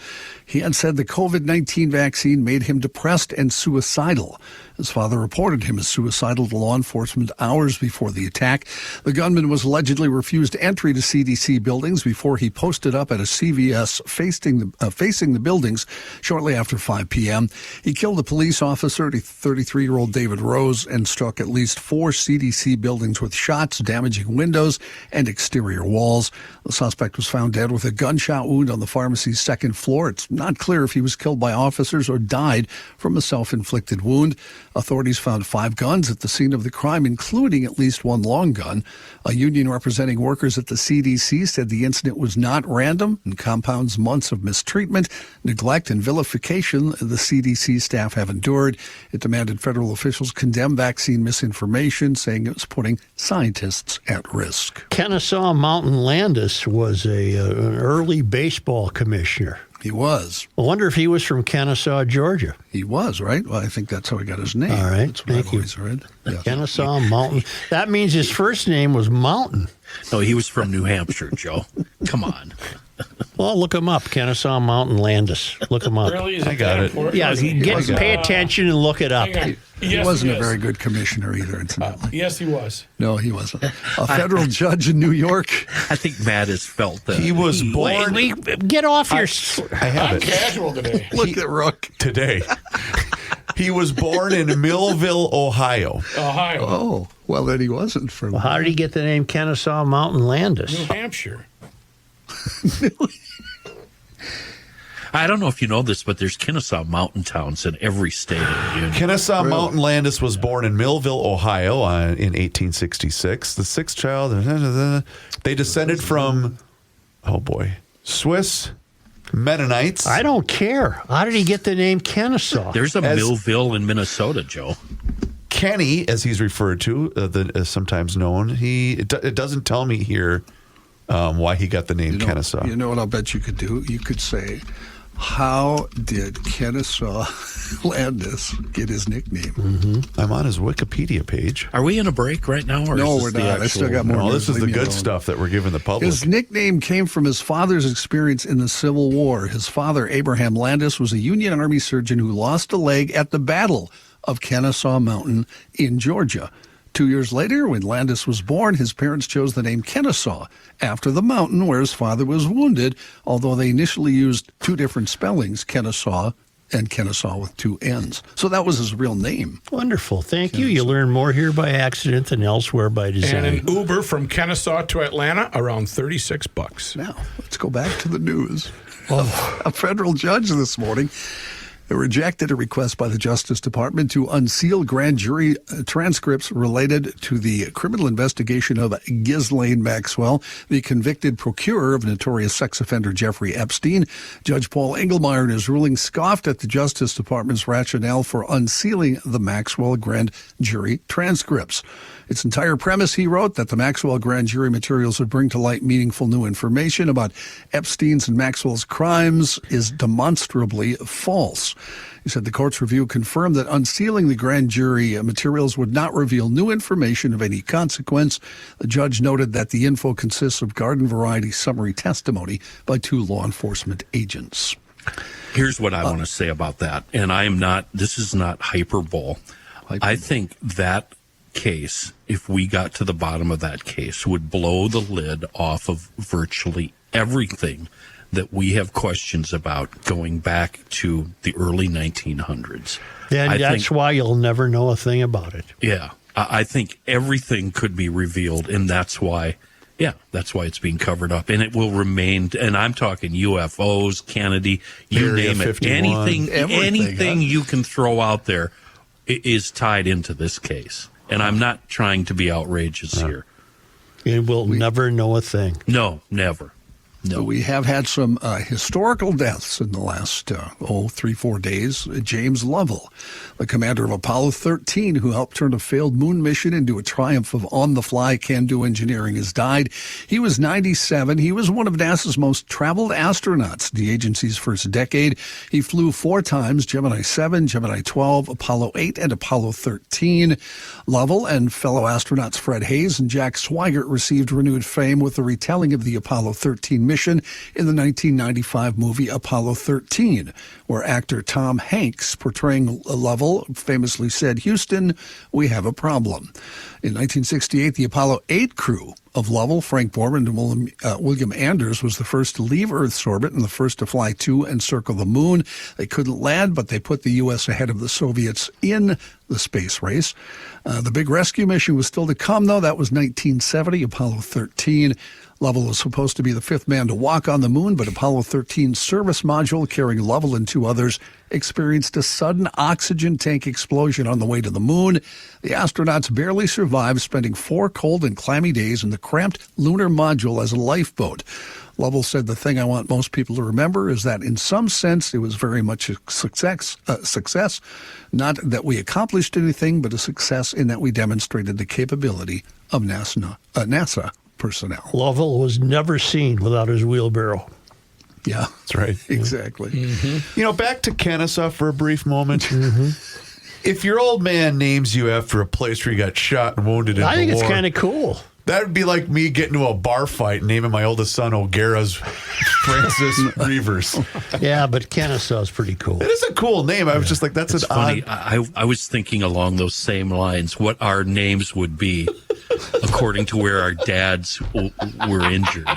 He had said the COVID-19 vaccine made him depressed and suicidal. His father reported him as suicidal to law enforcement hours before the attack. The gunman was allegedly refused entry to CDC buildings before he posted up at a CVS facing the buildings shortly after 5 p.m. He killed a police officer, 33-year-old David Rose, and struck at least 4 CDC buildings with shots, damaging windows and exterior walls. The suspect was found dead with a gunshot wound on the pharmacy's second floor. It's not clear if he was killed by officers or died from a self-inflicted wound. Authorities found 5 guns at the scene of the crime, including at least 1 long gun. A union representing workers at the CDC said the incident was not random and compounds months of mistreatment, neglect, and vilification the CDC staff have endured. It demanded federal officials condemn vaccine misinformation, saying it was putting scientists at risk. Kennesaw Mountain Landis was an early baseball commissioner. He was. I wonder if he was from Kennesaw, Georgia. He was, right? Well, I think that's how he got his name. All right, That's what thank I've you. always read. Yes. Kennesaw Mountain. That means his first name was Mountain. No, he was from New Hampshire, Joe. Come on. Well, look him up, Kennesaw Mountain Landis. Look him up. Really? Is I got that it. important? Yeah, pay attention and look it up. Hang on. He Yes, wasn't a is. very good commissioner either, incidentally. Yes, he was. No, he wasn't. A federal judge in New York. I think Matt has felt that. He was born Get off your... I have I'm it casual today. Look at Rook. today. He was born in Millville, Ohio. Ohio, Oh, well, then he wasn't from. How did he get the name Kennesaw Mountain Landis? New Hampshire. I don't know if you know this, but there's Kennesaw mountain towns in every state in the union. Kennesaw Mountain Landis was born in Millville, Ohio in 1866. The 6th child. They descended from, Swiss Mennonites. I don't care. How did he get the name Kennesaw? There's a Millville in Minnesota, Joe. Kenny, as he's referred to, sometimes known, it doesn't tell me here why he got the name Kennesaw. You know what I'll bet you could do? You could say, how did Kennesaw Landis get his nickname? Mm-hmm. I'm on his Wikipedia page. Are we in a break right now? Or No, is we're this the not. I still got more. No, this is Leave the me good alone. stuff that we're giving the public. His nickname came from his father's experience in the Civil War. His father, Abraham Landis, was a Union Army surgeon who lost a leg at the Battle of Kennesaw Mountain in Georgia. 2 years later, when Landis was born, his parents chose the name Kennesaw after the mountain where his father was wounded, although they initially used 2 different spellings, Kennesaw and Kennesaw with 2 N's. So that was his real name. Wonderful. Thank you. You learn more here by accident than elsewhere by design. And an Uber from Kennesaw to Atlanta, around $36. Now, let's go back to the news. A federal judge this morning rejected a request by the Justice Department to unseal grand jury transcripts related to the criminal investigation of Ghislaine Maxwell, the convicted procurer of notorious sex offender Jeffrey Epstein. Judge Paul Engelmeyer in his ruling scoffed at the Justice Department's rationale for unsealing the Maxwell grand jury transcripts. Its entire premise, he wrote, that the Maxwell grand jury materials would bring to light meaningful new information about Epstein's and Maxwell's crimes is demonstrably false. He said the court's review confirmed that unsealing the grand jury materials would not reveal new information of any consequence. The judge noted that the info consists of garden variety summary testimony by 2 law enforcement agents. Here's what I want to say about that. And this is not hyperbole. I think that case, if we got to the bottom of that case, would blow the lid off of virtually everything that we have questions about going back to the early 1900s. And that's why you'll never know a thing about it. Yeah. I think everything could be revealed, and that's why it's being covered up. And it will remain, and I'm talking UFOs, Kennedy, you Area name it. 51. Anything you can throw out there is tied into this case. And I'm not trying to be outrageous here. And we'll never know a thing. No, never. No. We have had some historical deaths in the last 3-4 days. James Lovell, the commander of Apollo 13, who helped turn a failed moon mission into a triumph of on-the-fly can-do engineering, has died. He was 97. He was one of NASA's most traveled astronauts the agency's first decade. He flew 4 times, Gemini 7, Gemini 12, Apollo 8, and Apollo 13. Lovell and fellow astronauts Fred Hayes and Jack Swigert received renewed fame with the retelling of the Apollo 13 mission in the 1995 movie Apollo 13, where actor Tom Hanks, portraying Lovell, famously said, "Houston, we have a problem." In 1968, the Apollo 8 crew of Lovell, Frank Borman, and William Anders was the first to leave Earth's orbit and the first to fly to and circle the moon. They couldn't land, but they put the U.S. ahead of the Soviets in the space race. The big rescue mission was still to come, though. That was 1970, Apollo 13. Lovell was supposed to be the 5th man to walk on the moon, but Apollo 13's service module carrying Lovell and 2 others experienced a sudden oxygen tank explosion on the way to the moon. The astronauts barely survived, spending 4 cold and clammy days in the cramped lunar module as a lifeboat. Lovell said, "The thing I want most people to remember is that in some sense it was very much a success. Not that we accomplished anything, but a success in that we demonstrated the capability of NASA personnel." Lovell was never seen without his wheelbarrow. Yeah, that's right. Exactly. Mm-hmm. Back to Kennesaw for a brief moment. Mm-hmm. If your old man names you after a place where you got shot and wounded in the war, I think it's kind of cool. That would be like me getting to a bar fight and naming my oldest son O'Gara's Francis Reavers. Yeah, but Kennesaw's pretty cool. It is a cool name. I was just like, that's funny. Odd... I was thinking along those same lines, what our names would be according to where our dads were injured.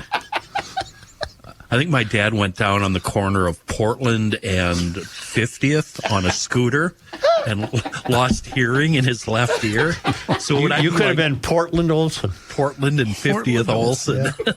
I think my dad went down on the corner of Portland and 50th on a scooter and lost hearing in his left ear. So you could have been Portland Olson. Portland and 50th Olson. Yeah.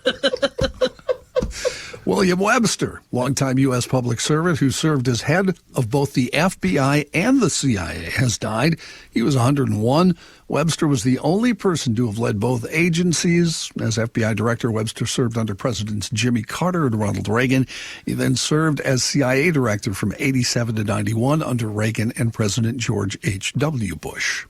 William Webster, longtime U.S. public servant who served as head of both the FBI and the CIA, has died. He was 101. Webster was the only person to have led both agencies. As FBI director, Webster served under Presidents Jimmy Carter and Ronald Reagan. He then served as CIA director from 87 to 91 under Reagan and President George H.W. Bush.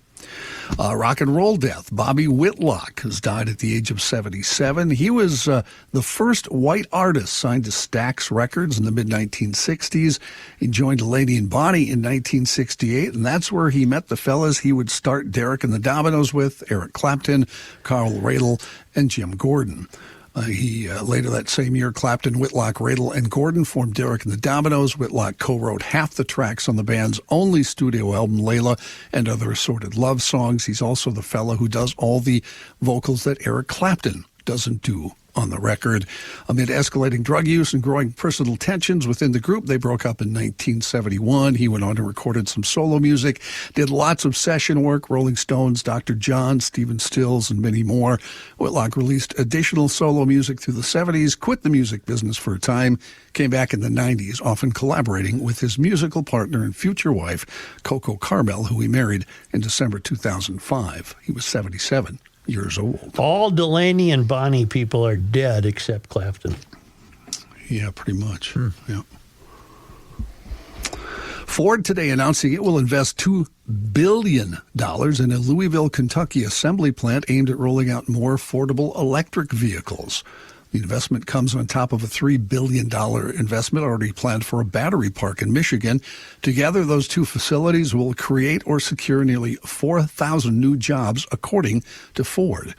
Rock and roll death. Bobby Whitlock has died at the age of 77. He was the first white artist signed to Stax Records in the mid-1960s. He joined Lady and Bonnie in 1968, and that's where he met the fellas he would start Derek and the Dominoes with, Eric Clapton, Carl Radle, and Jim Gordon. Later that same year, Clapton, Whitlock, Radle, and Gordon formed Derek and the Dominoes. Whitlock co-wrote half the tracks on the band's only studio album, Layla, and other assorted love songs. He's also the fellow who does all the vocals that Eric Clapton doesn't do on the record. Amid escalating drug use and growing personal tensions within the group, they broke up in 1971. He went on to record some solo music, did lots of session work, Rolling Stones, Dr. John, Stephen Stills, and many more. Whitlock released additional solo music through the 70s, quit the music business for a time, came back in the 90s, often collaborating with his musical partner and future wife, Coco Carmel, who he married in December 2005. He was 77 years old. All Delaney and Bonnie people are dead except Clapton. Yeah, pretty much. Yeah. Ford today announcing it will invest $2 billion in a Louisville, Kentucky assembly plant aimed at rolling out more affordable electric vehicles. The investment comes on top of a $3 billion investment already planned for a battery park in Michigan. Together, those two facilities will create or secure nearly 4,000 new jobs, according to Ford.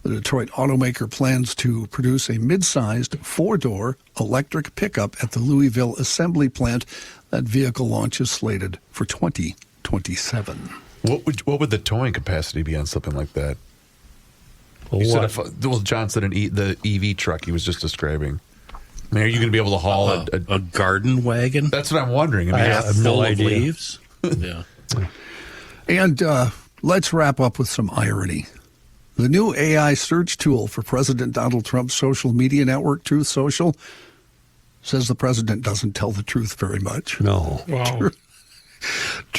The Detroit automaker plans to produce a mid-sized 4-door electric pickup at the Louisville assembly plant. That vehicle launch is slated for 2027. What would the towing capacity be on something like that? John said the EV truck he was just describing. I mean, are you going to be able to haul a garden wagon? That's what I'm wondering. I have no idea. Leaves? Yeah. And let's wrap up with some irony. The new AI search tool for President Donald Trump's social media network, Truth Social, says the president doesn't tell the truth very much. No. Wow.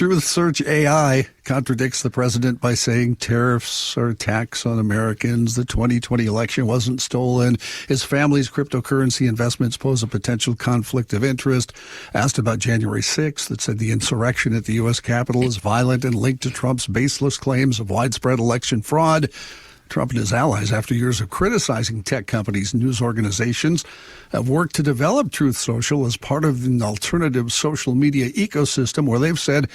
Truth Search AI contradicts the president by saying tariffs are a tax on Americans. The 2020 election wasn't stolen. His family's cryptocurrency investments pose a potential conflict of interest. Asked about January 6th, it said the insurrection at the U.S. Capitol is violent and linked to Trump's baseless claims of widespread election fraud. Trump and his allies, after years of criticizing tech companies and news organizations, have worked to develop Truth Social as part of an alternative social media ecosystem where they've said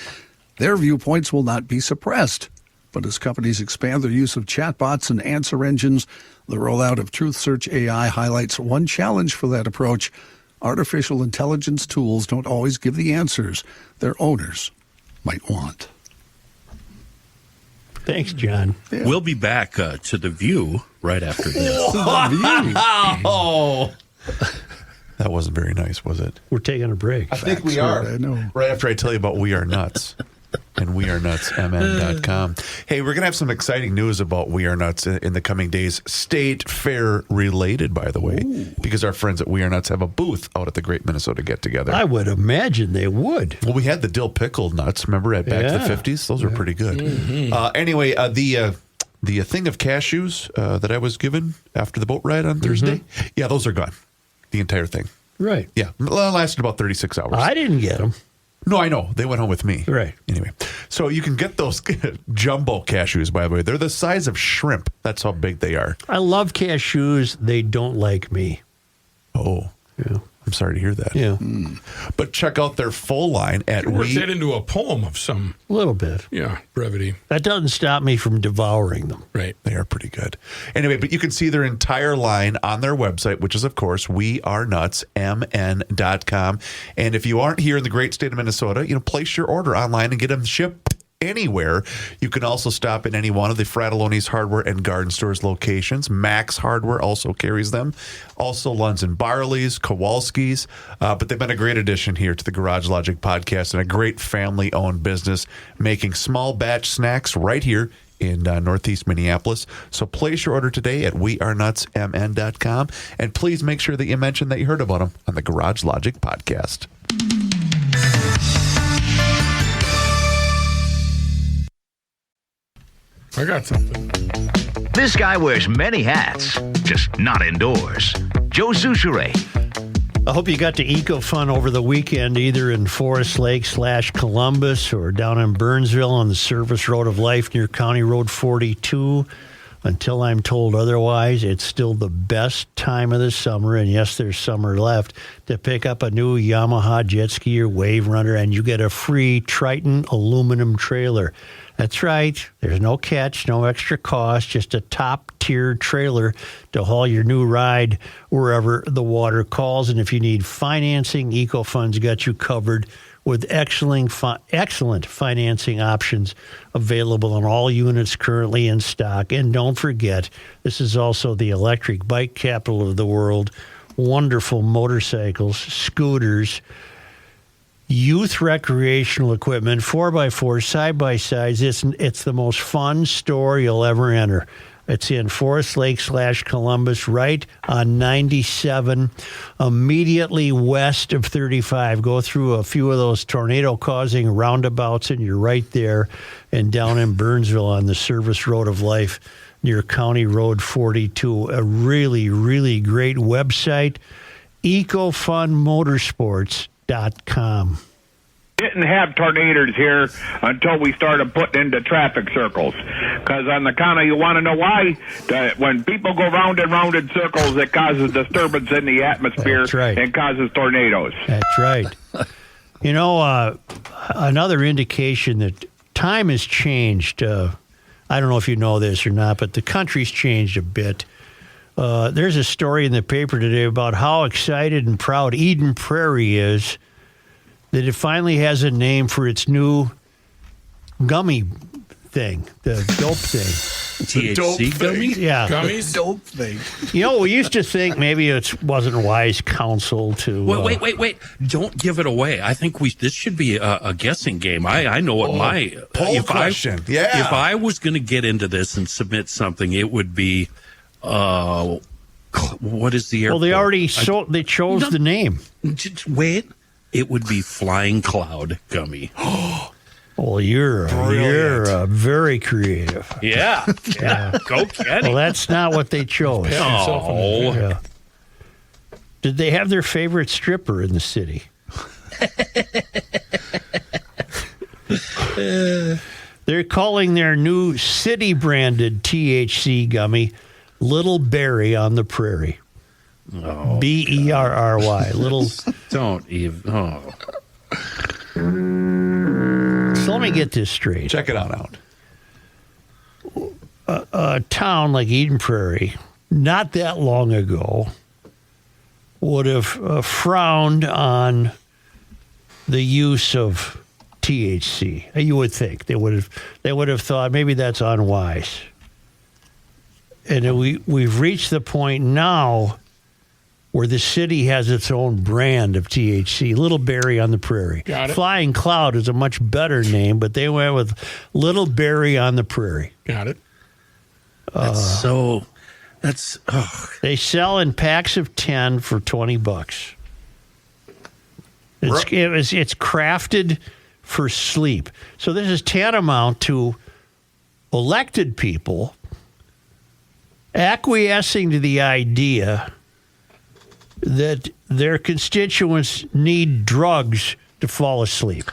their viewpoints will not be suppressed. But as companies expand their use of chatbots and answer engines, the rollout of Truth Search AI highlights one challenge for that approach. Artificial intelligence tools don't always give the answers their owners might want. Thanks, John. Yeah. We'll be back to The View right after this. Oh, that wasn't very nice, was it? We're taking a break. I think we are. I know. Right after I tell you about We Are Nuts and wearenutsmn.com. Hey, we're going to have some exciting news about We Are Nuts in the coming days. State fair related, by the way, because our friends at We Are Nuts have a booth out at the Great Minnesota Get Together. I would imagine they would. Well, we had the dill pickle nuts, remember, at back to the 50s? Those were pretty good. Anyway, the thing of cashews that I was given after the boat ride on Thursday, yeah, those are gone. The entire thing. Right. Yeah, it lasted about 36 hours. I didn't get them. No, I know. They went home with me. Right. Anyway, so you can get those jumbo cashews, by the way. They're the size of shrimp. That's how big they are. I love cashews. They don't like me. Oh. Yeah. I'm sorry to hear that. Yeah. But check out their full line at Work that into a poem of some, A little bit. brevity. That doesn't stop me from devouring them. Right. They are pretty good. Anyway, but you can see their entire line on their website, which is, of course, wearenutsmn.com. And if you aren't here in the great state of Minnesota, place your order online and get them shipped anywhere. You can also stop at any one of the Fratelloni's Hardware and Garden Stores locations. Max Hardware also carries them. Also Lunds and Barley's, Kowalski's. But they've been a great addition here to the Garage Logic podcast and a great family-owned business making small batch snacks right here in Northeast Minneapolis. So place your order today at wearenutsmn.com. And please make sure that you mention that you heard about them on the Garage Logic podcast. I got something. This guy wears many hats, just not indoors. Joe Souchere. I hope you got to EcoFun over the weekend, either in Forest Lake / Columbus or down in Burnsville on the Service Road of Life near County Road 42. Until I'm told otherwise, it's still the best time of the summer, and yes, there's summer left, to pick up a new Yamaha jet ski or wave runner, and you get a free Triton aluminum trailer. That's right. There's no catch, no extra cost, just a top-tier trailer to haul your new ride wherever the water calls. And if you need financing, EcoFund's got you covered with excellent financing options available on all units currently in stock. And don't forget, this is also the electric bike capital of the world. Wonderful motorcycles, scooters, youth recreational equipment, 4x4, side-by-sides. It's the most fun store you'll ever enter. It's in Forest Lake / Columbus, right on 97, immediately west of 35. Go through a few of those tornado-causing roundabouts, and you're right there. And down in Burnsville on the Service Road of Life near County Road 42. A really, really great website, EcoFunMotorsports.com. Didn't have tornadoes here until we started putting into traffic circles. Because on the counter, you want to know why? When people go round and round in circles, it causes disturbance in the atmosphere. That's right. And causes tornadoes. That's right. Another indication that time has changed. I don't know if you know this or not, but the country's changed a bit. There's a story in the paper today about how excited and proud Eden Prairie is that it finally has a name for its new gummy thing, the dope thing. THC gummies? Yeah. Gummies? Dope thing. We used to think maybe it wasn't wise counsel to... Wait. Don't give it away. I think this should be a guessing game. I know what my... Poll question. If I was going to get into this and submit something, it would be... what is the airport? Well, they already they chose the name. Just wait. It would be Flying Cloud Gummy. Well, you're very creative. Yeah. Go Kenny. Well, that's not what they chose. Oh. Yeah. Did they have their favorite stripper in the city? They're calling their new city-branded THC gummy Little Berry on the Prairie. Oh, Berry. Little. Don't even. Oh. So let me get this straight. Check it out. A town like Eden Prairie, not that long ago, would have frowned on the use of THC. You would think they would have thought maybe that's unwise. And we've reached the point now where the city has its own brand of THC, Little Berry on the Prairie. Got it. Flying Cloud is a much better name, but they went with Little Berry on the Prairie. Got it. They sell in packs of 10 for $20. It's crafted for sleep. So this is tantamount to elected people acquiescing to the idea that their constituents need drugs to fall asleep.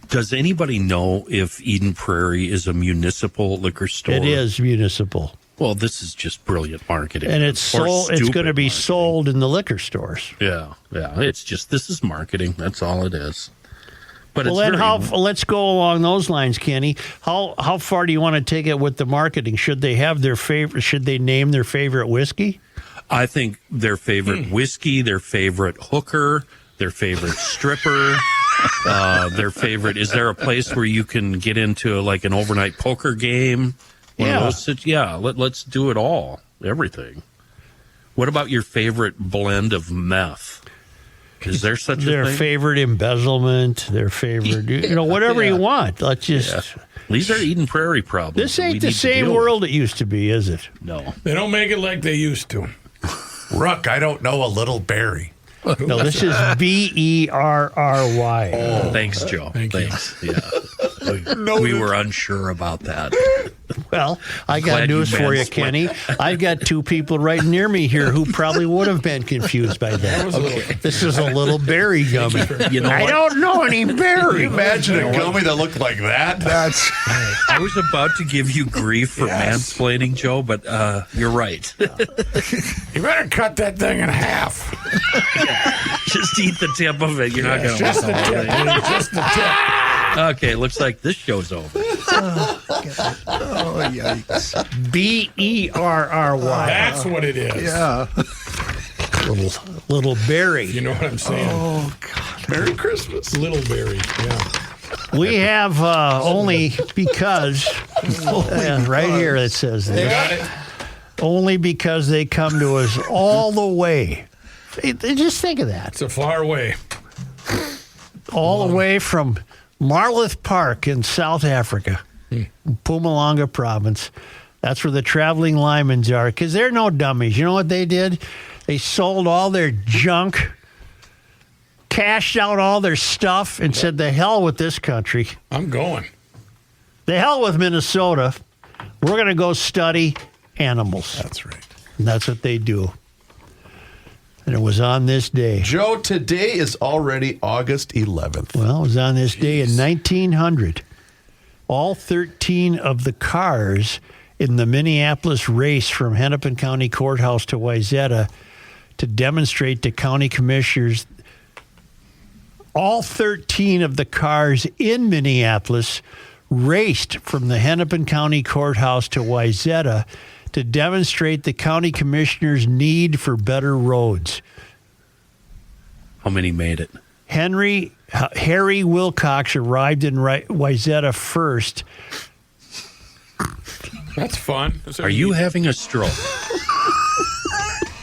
Does anybody know if Eden Prairie is a municipal liquor store? It is municipal. Well, this is just brilliant marketing. And it's going to be sold in the liquor stores. Yeah. It's just, this is marketing. That's all it is. But well, then let's go along those lines, Kenny. How far do you want to take it with the marketing? Should they have their favorite? Should they name their favorite whiskey? I think their favorite whiskey, their favorite hooker, their favorite stripper, their favorite. Is there a place where you can get into like an overnight poker game? Let's do it all. Everything. What about your favorite blend of meth? Is there such a thing? Their favorite embezzlement, their favorite, whatever you want. Let's just. Yeah. These are Eden Prairie problems. This ain't the same world it used to be, is it? No. They don't make it like they used to. Ruck, I don't know a Little Berry. No, this is Berry. Oh, thanks, Joe. Thanks. Yeah. We were unsure about that. Well, I got news for you, Kenny. I've got two people right near me here who probably would have been confused by that. This is a Little Berry gummy. I don't know any berry. Can you imagine a gummy that looked like that? I was about to give you grief for mansplaining, Joe, but you're right. You better cut that thing in half. Just eat the tip of it. You're not going to want the whole thing. Just the tip. Okay, looks like this show's over. Oh, yikes. Berry. That's what it is. Yeah. Little Berry. You know what I'm saying? Oh, God. Merry Christmas. Little Berry, yeah. We have only because, right here it says You got it? only because they come to us all the way. Just think of that. It's a far way. All the way from Marloth Park in South Africa, Mpumalanga province. That's where the traveling Lymans are, because they're no dummies. You know what they did? They sold all their junk, cashed out all their stuff, and said, the hell with this country. I'm going. The hell with Minnesota. We're going to go study animals. That's right. And that's what they do. And it was on this day. Joe, today is already August 11th. Well, it was on this day in 1900. All 13 of the cars in the Minneapolis race from Hennepin County Courthouse to Wayzata to demonstrate to county commissioners. All 13 of the cars in Minneapolis raced from the Hennepin County Courthouse to Wayzata to demonstrate the county commissioners' need for better roads. How many made it? Harry Wilcox arrived in Wayzata first. That's fun. Are you having a stroke?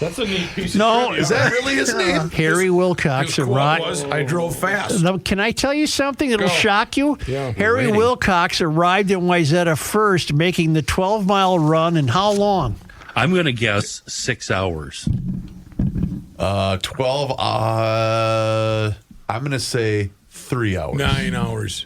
That's a neat piece of No, trivia. Is that really his name? Harry Wilcox His quote arrived. was, I drove fast. Now, can I tell you something that'll Go. shock you? Yeah, Harry waiting. Wilcox arrived in Wayzata first, making the 12-mile run in how long? I'm going to guess 6 hours. 12. I'm going to say 3 hours. 9 hours.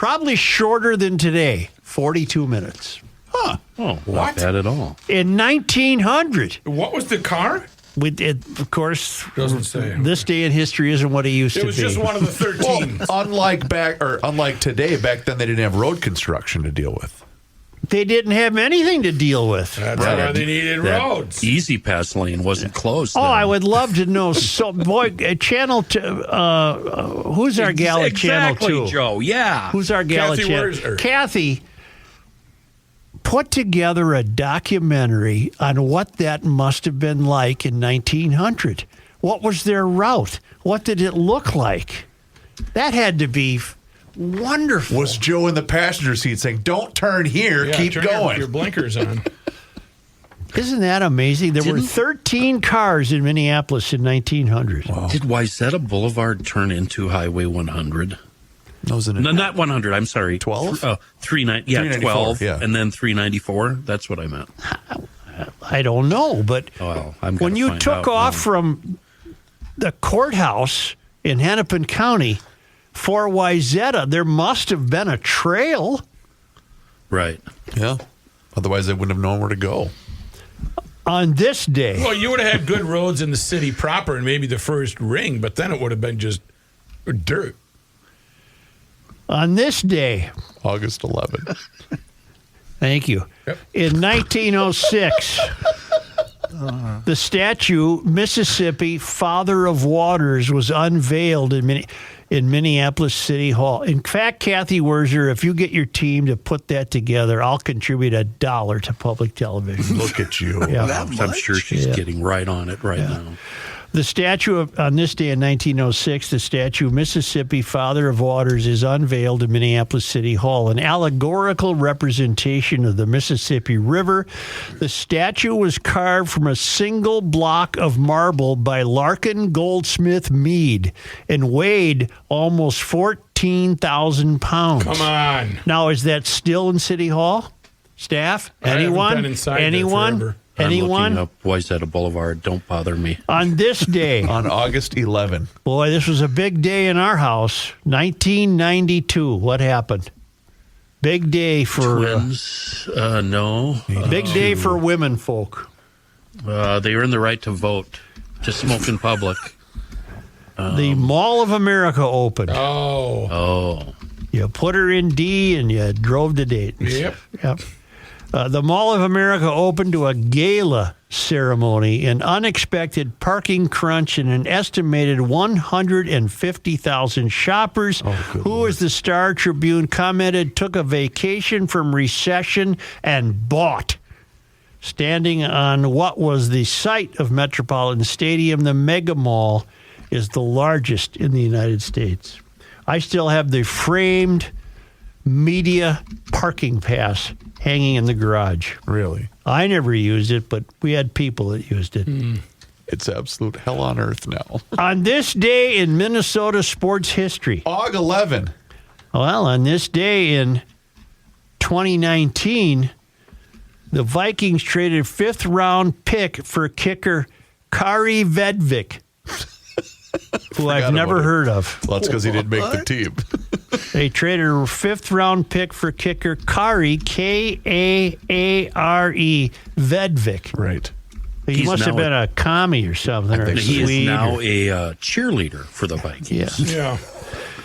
Probably shorter than today, 42 minutes. Oh, not What? bad at all. In 1900. What was the car? Of course, Doesn't say. this day in history isn't what it used to It be. was just one of the 13. Unlike today, back then they didn't have road construction to deal with. They didn't have anything to deal with. That's why they needed roads. Easy Pass lane wasn't closed. Oh, then. I would love to know. So, boy, Channel 2, who's our gal at Channel 2? Exactly, Joe. Yeah. Who's our gal at Kathy Channel Wurzer. Kathy put together a documentary on what that must have been like in 1900. What was their route? What did it look like? That had to be wonderful. Was Joe in the passenger seat saying, "Don't turn here, Yeah, keep turn your- going"? Your blinkers on. Isn't that amazing? There were 13 cars in Minneapolis in 1900. Did Wayzata Boulevard turn into Highway 100? No, not 100. I'm sorry. 12? 394, 12, yeah. And then 394. That's what I meant. I don't know, but Well, I'm when gonna you find took out off now. from the courthouse in Hennepin County for Wayzata, there must have been a trail. Right. Yeah. Otherwise, they wouldn't have known where to go. On this day, Well, you would have had good roads in the city proper and maybe the first ring, but then it would have been just dirt. on this day, August 11th. thank you. Yep. In 1906, the statue Mississippi Father of Waters was unveiled in Minneapolis City Hall. In fact, Kathy Wurzer, if you get your team to put that together, I'll contribute $1 to public television. Look at you. Yeah. I'm sure she's getting right on it right now. The statue on this day in 1906, the statue Mississippi Father of Waters is unveiled in Minneapolis City Hall, an allegorical representation of the Mississippi River. The statue was carved from a single block of marble by Larkin Goldsmith Mead and weighed almost 14,000 pounds. Come on. Now, is that still in City Hall? Staff? I haven't Anyone? been inside there Anyone? forever. Anyone? I'm looking up Wayzata Boulevard. Don't bother me. On this day, On August 11th. boy, this was a big day in our house. 1992. What happened? Big day for Twins? No. big day for women folk. They earn the right to vote, to smoke in public. The Mall of America opened. Oh. Oh. You put her in D and you drove to Dayton. Yep. The Mall of America opened to a gala ceremony, an unexpected parking crunch, and an estimated 150,000 shoppers who, as the Star Tribune commented, took a vacation from recession and bought. Standing on what was the site of Metropolitan Stadium, the Mega Mall is the largest in the United States. I still have the framed media parking pass hanging in the garage. Really? I never used it, but we had people that used it. It's absolute hell on earth now. On this day in Minnesota sports history. August 11. Well, on this day in 2019, the Vikings traded fifth-round pick for kicker Kari Vedvik, who I've never about it. heard of. Well, that's because he didn't make the team. They traded a fifth-round pick for kicker Kari, K-A-A-R-E, Vedvik. Right. He He's must have now been a commie or something. Or a He is Swede now or- a cheerleader for the Vikings. Yeah. Yeah.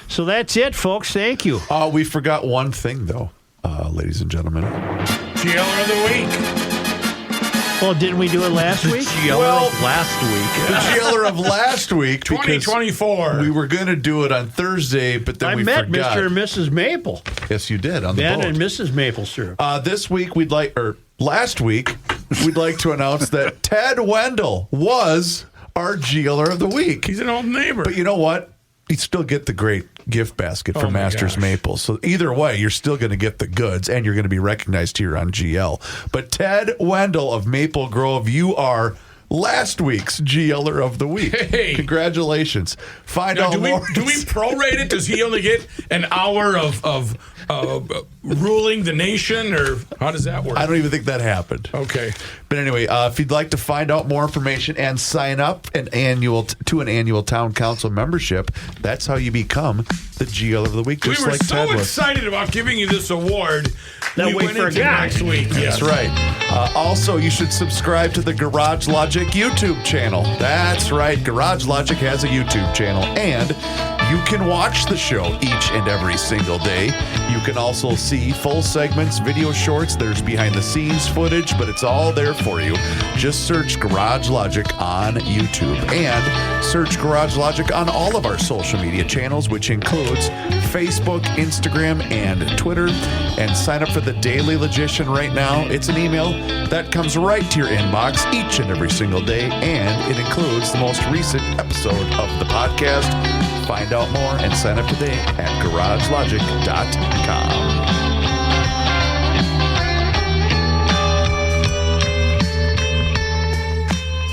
So that's it, folks. Thank you. We forgot one thing, though, ladies and gentlemen. Jailer of the week. Well, didn't we do it last week? Well, last week. The jailer of last week, because 2024. we were going to do it on Thursday, but then I we met forgot. Mr. and Mrs. Maple. Yes, you did on the Ben boat. and Mrs. Maple syrup. This week, last week, we'd like to announce that Ted Wendell was our jailer of the week. He's an old neighbor. But you know what? You still get the great gift basket from my Masters gosh. Maple. So either way, you're still going to get the goods, and you're going to be recognized here on GL. But Ted Wendell of Maple Grove, you are last week's GLer of the week. Hey. Congratulations. Find Now, out do more. we prorate it? Does he only get an hour of ruling the nation, or how does that work? I don't even think that happened. Okay. But anyway, if you'd like to find out more information and sign up to an annual town council membership, that's how you become the GL of the week. We Just were like so Ted was. excited about giving you this award That we went into forgot. next week. That's right. Also, you should subscribe to the Garage Logic YouTube channel. That's right. Garage Logic has a YouTube channel, and you can watch the show each and every single day. You can also see full segments, video shorts. There's behind-the-scenes footage, but it's all there for you. Just search Garage Logic on YouTube and search Garage Logic on all of our social media channels, which includes Facebook, Instagram, and Twitter. And sign up for the Daily Logician right now. It's an email that comes right to your inbox each and every single day, and it includes the most recent episode of the podcast. Find out more and sign up today at garagelogic.com.